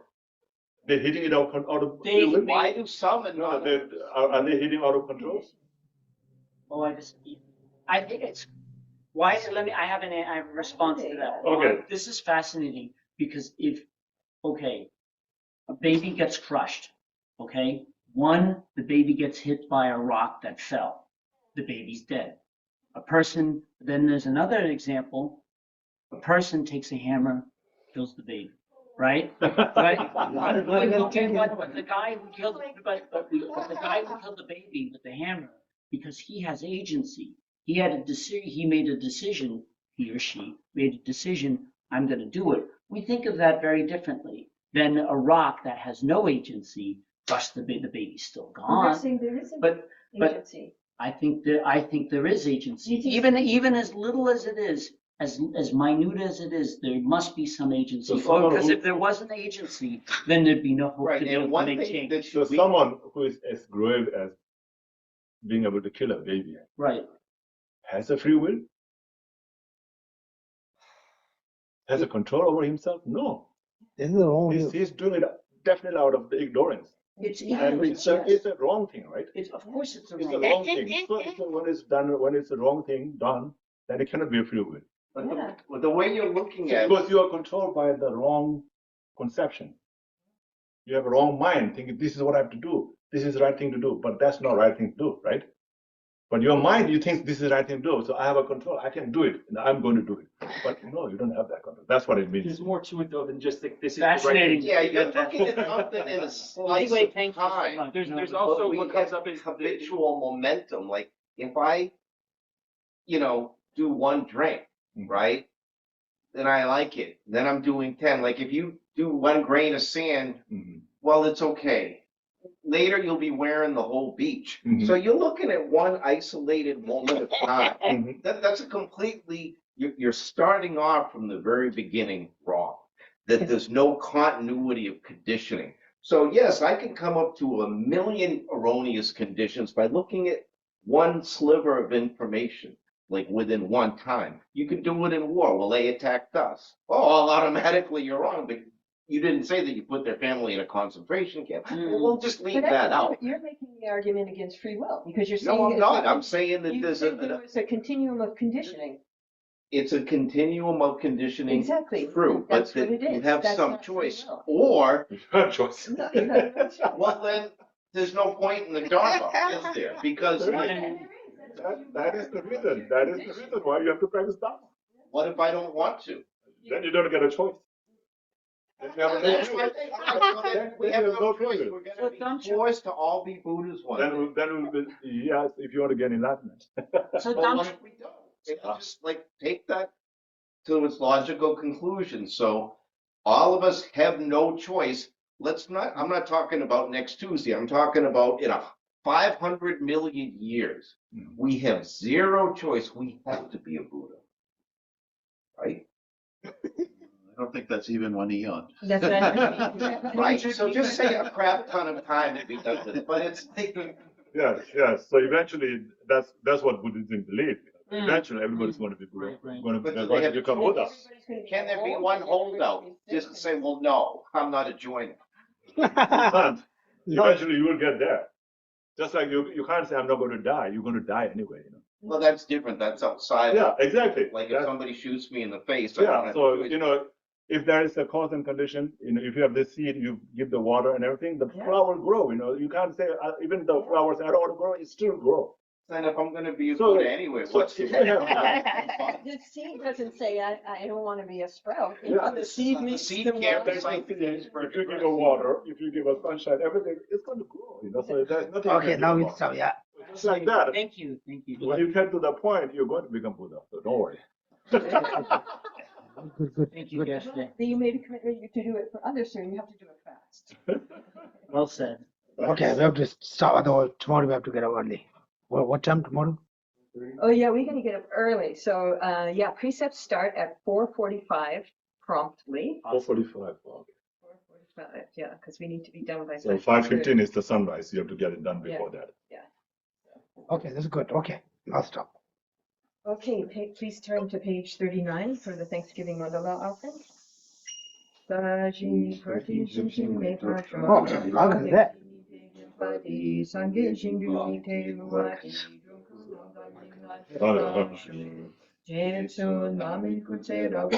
They're hitting it out of They- free will? Why do some and No, not they, others? are they hitting out of control? Oh, I think it's, why, I have a response to that. Okay. This is fascinating, because okay, a baby gets crushed, okay? One, the baby gets hit by a rock that fell. The baby's dead. Then there's another example. A person takes a hammer, kills the baby, right? Right? Okay, but the guy who killed the baby with the hammer, because he has agency, he made a decision, he or she made a decision, I'm gonna do it. We think of that very differently than a rock that has no agency, thus the baby's still You're gone. saying there isn't But agency. I think there is agency, You think- even as little as it is, as minute as it is, there must be some agency. So someone Because who- if there wasn't agency, then there'd be no hope Right, to be able and to one make thing change. that So we, someone who is as grave as being able to kill a baby Right. has a free will? Has a control over himself? No. This is the wrong He's doing it definitely out of the ignorance. It's And ignorance, it's a wrong thing, right? Of course it's a It's a wrong. wrong thing. So when it's a wrong thing done, then it cannot be a free will. but Yeah. the way you're looking at it, Because you are controlled by the wrong conception. You have a wrong mind, thinking this is what I have to do. This is the right thing to do, but that's not the right thing to do, right? But your mind, you think this is the right thing to do, so I have a control. I can do it, and I'm going to do it. But no, you don't have that control. That's what it means. There's more to it though than just like this is the right Fascinating. thing. yeah, you're looking at something in a slice Anyway, of thank you so time. much. There's also We what comes have up is habitual momentum. Like if I, do one drink, Mhm. right? Then I like it. Then I'm doing 10. Like if you do 1 grain of sand, Mhm. well, it's okay. Later you'll be wearing the whole beach. Mhm. So you're looking at one isolated moment of time. Mhm. That's a completely, you're starting off from the very beginning wrong. That there's no continuity of conditioning. So yes, I can come up to 1,000,000 erroneous conditions by looking at one sliver of information, like within one time. You can do it in war. Well, they attacked us. Oh, automatically you're wrong, but you didn't say that you put their family in a concentration camp. Well, we'll just leave But that out. You're making the argument against free will because you're saying. No, I'm it's not. a- I'm saying that You there's said there was a continuum of conditioning. it's a continuum of conditioning. Exactly. True, but That's what that it you is. have That's some not free choice, will. or You have a choice. No, you have no choice. well, then there's no point in the Dharma, is there? Because That is the reason. That is the reason why you have to practice Dharma. what if I don't want to? Then you don't get a choice. Then you have That's no my choice. thing. All right, so then we Then have you have no no free choice. will. We're So gonna be don't you- forced to all be Buddhas one day. Then we will, yes, if you want to get enlightenment. So But don't what if we don't? It's just like take that to its logical conclusion. So all of us have no choice. I'm not talking about next Tuesday. I'm talking about in 500 million years. Mhm. We have zero choice. We have to be a Buddha. Right? I don't think that's even one eon. That's right. Right. So just say a crap ton of time to be done with it. But it's Yes. So eventually, that's what Buddhism believes. Mm. Eventually, everybody's going to be Buddha. Right. Going But to, do going they to have become choice? Buddha. can there be one holdout? Just say, well, no, I'm not a joiner. You can't. Eventually, you will get there. Just like you can't say, I'm not going to die. You're going to die anyway. Well, that's different. That's outside. Yeah, exactly. Like if That's- somebody shoots me in the face, I don't yeah. have So, a choice. if there is a cause and condition, if you have the seed, you give the water and everything, the flower will grow. You can't say, even the flowers, I don't want to grow, it still grow. Then if I'm gonna be a So- Buddha anyway, so- what's the so you have- The seed doesn't say, I don't want to be a sprout. Yeah. The seed The means seed the can't water. be like things for If you give a water, if you give a sunshine, everything, it's going to grow. So there's nothing. you Okay, can do now about it's yeah. it. Just like that. Thank you. When you get to the point, you're going to become Buddha. So don't worry. Good. Thank you, Geshe. Then you made a commitment to do it for others, so you have to do it fast. Well said. Okay, we have to start. Otherwise, tomorrow we have to get up early. What time tomorrow? Oh, yeah, we're gonna get up early. So, yeah, precepts start at 4:45 promptly. 4:45. Okay. 4:45, yeah, because we need to be done by. So 5:15 is the sunrise. You have to get it done Yeah. before that. Okay, that's good. Okay, now stop. Okay, please turn to page 39 for the Thanksgiving mandala offering. Oh, longer than that. Jameson, Mami Kutsera,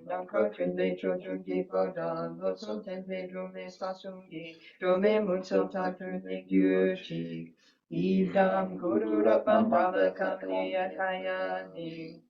Nanka Trinle Chojun Gipada, Loson Tenley Drome Sasungi, Drome Munsum Taktun Yuchi, Idam Guru Rapandala Kamni Atayani.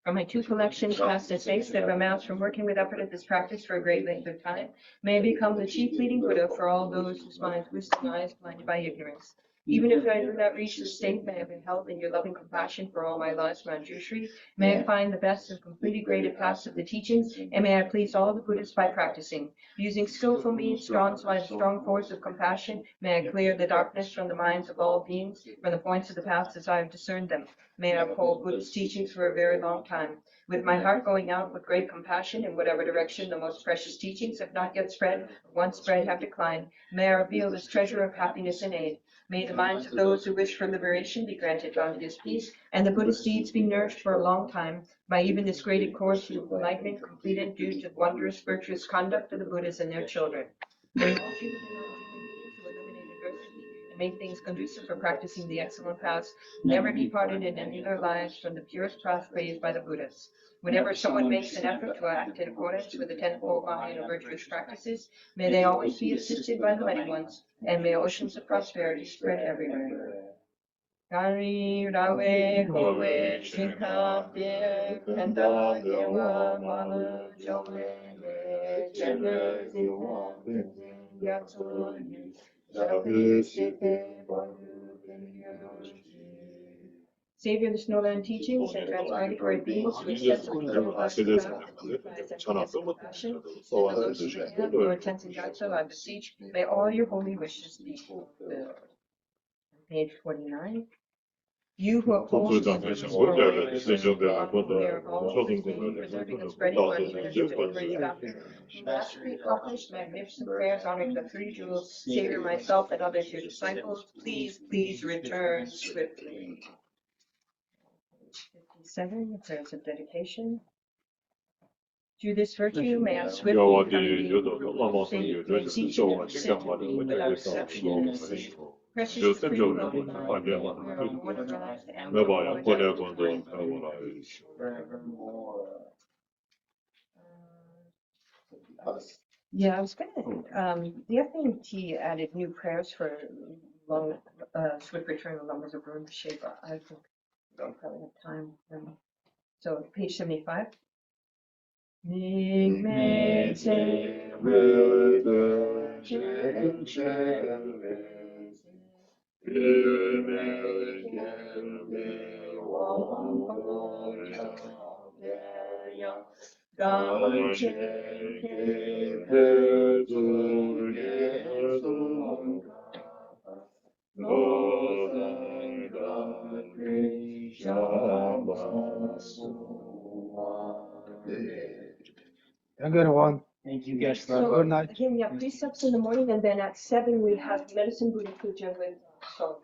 From my two collections, past essays that have amassed from working with effort at this practice for a great length of time, may I become the chief leading Buddha for all those whose minds, wisdom, eyes blinded by ignorance. Even if I do not reach the state, may I have been held in your loving compassion for all my lives, Manjushri. May I find the best and completely graded paths of the teachings, and may I please all the Buddhists by practicing. Using skillful means, strong force of compassion, may I clear the darkness from the minds of all beings, from the points of the paths as I have discerned them. May I uphold Buddhist teachings for a very long time. With my heart going out with great compassion in whatever direction the most precious teachings have not yet spread, once spread have declined, may I reveal this treasure of happiness and aid. May the minds of those who wish for liberation be granted boundless peace, and the Buddhist deeds be nourished for a long time by even this graded course of enlightenment completed due to wondrous virtuous conduct of the Buddhas and their children. May all human and non-human beings who illuminate adversity and make things conducive for practicing the excellent paths never departed in any of their lives from the purest path praised by the Buddhas. Whenever someone makes an effort to act in accordance with the tenfold Mahayana virtuous practices, may they always be assisted by the mighty ones, and may oceans of prosperity spread everywhere. Gari Rawe Kowe Shinkapye Kanda Yewa Mala Jowe Chender Ziwa Yatsuni Jabe Sike Bandu Savior of the Snowland teachings and transmigratory beings who extensively utilize the compassion, Lord Tenzin Gyatso, I beseech, may all your holy wishes be fulfilled. Page 49. You who uphold the preserving and spreading mastery accomplished magnificent prayers honoring the three jewels, Savior, myself, and others your disciples, please return swiftly. 57, prayers of dedication. Through this virtue, may I swiftly come to you, teaching and sent without exception and safe. Precious free loving yeah, I was gonna, the FNT added new prayers for long, swift return of numbers of room shape. I think I'll probably have time. So page 75. Thank you, everyone. Thank you guys. So, Good night. again, yeah, precepts in the morning, and then at 7 we have medicine Buddha Puja with song.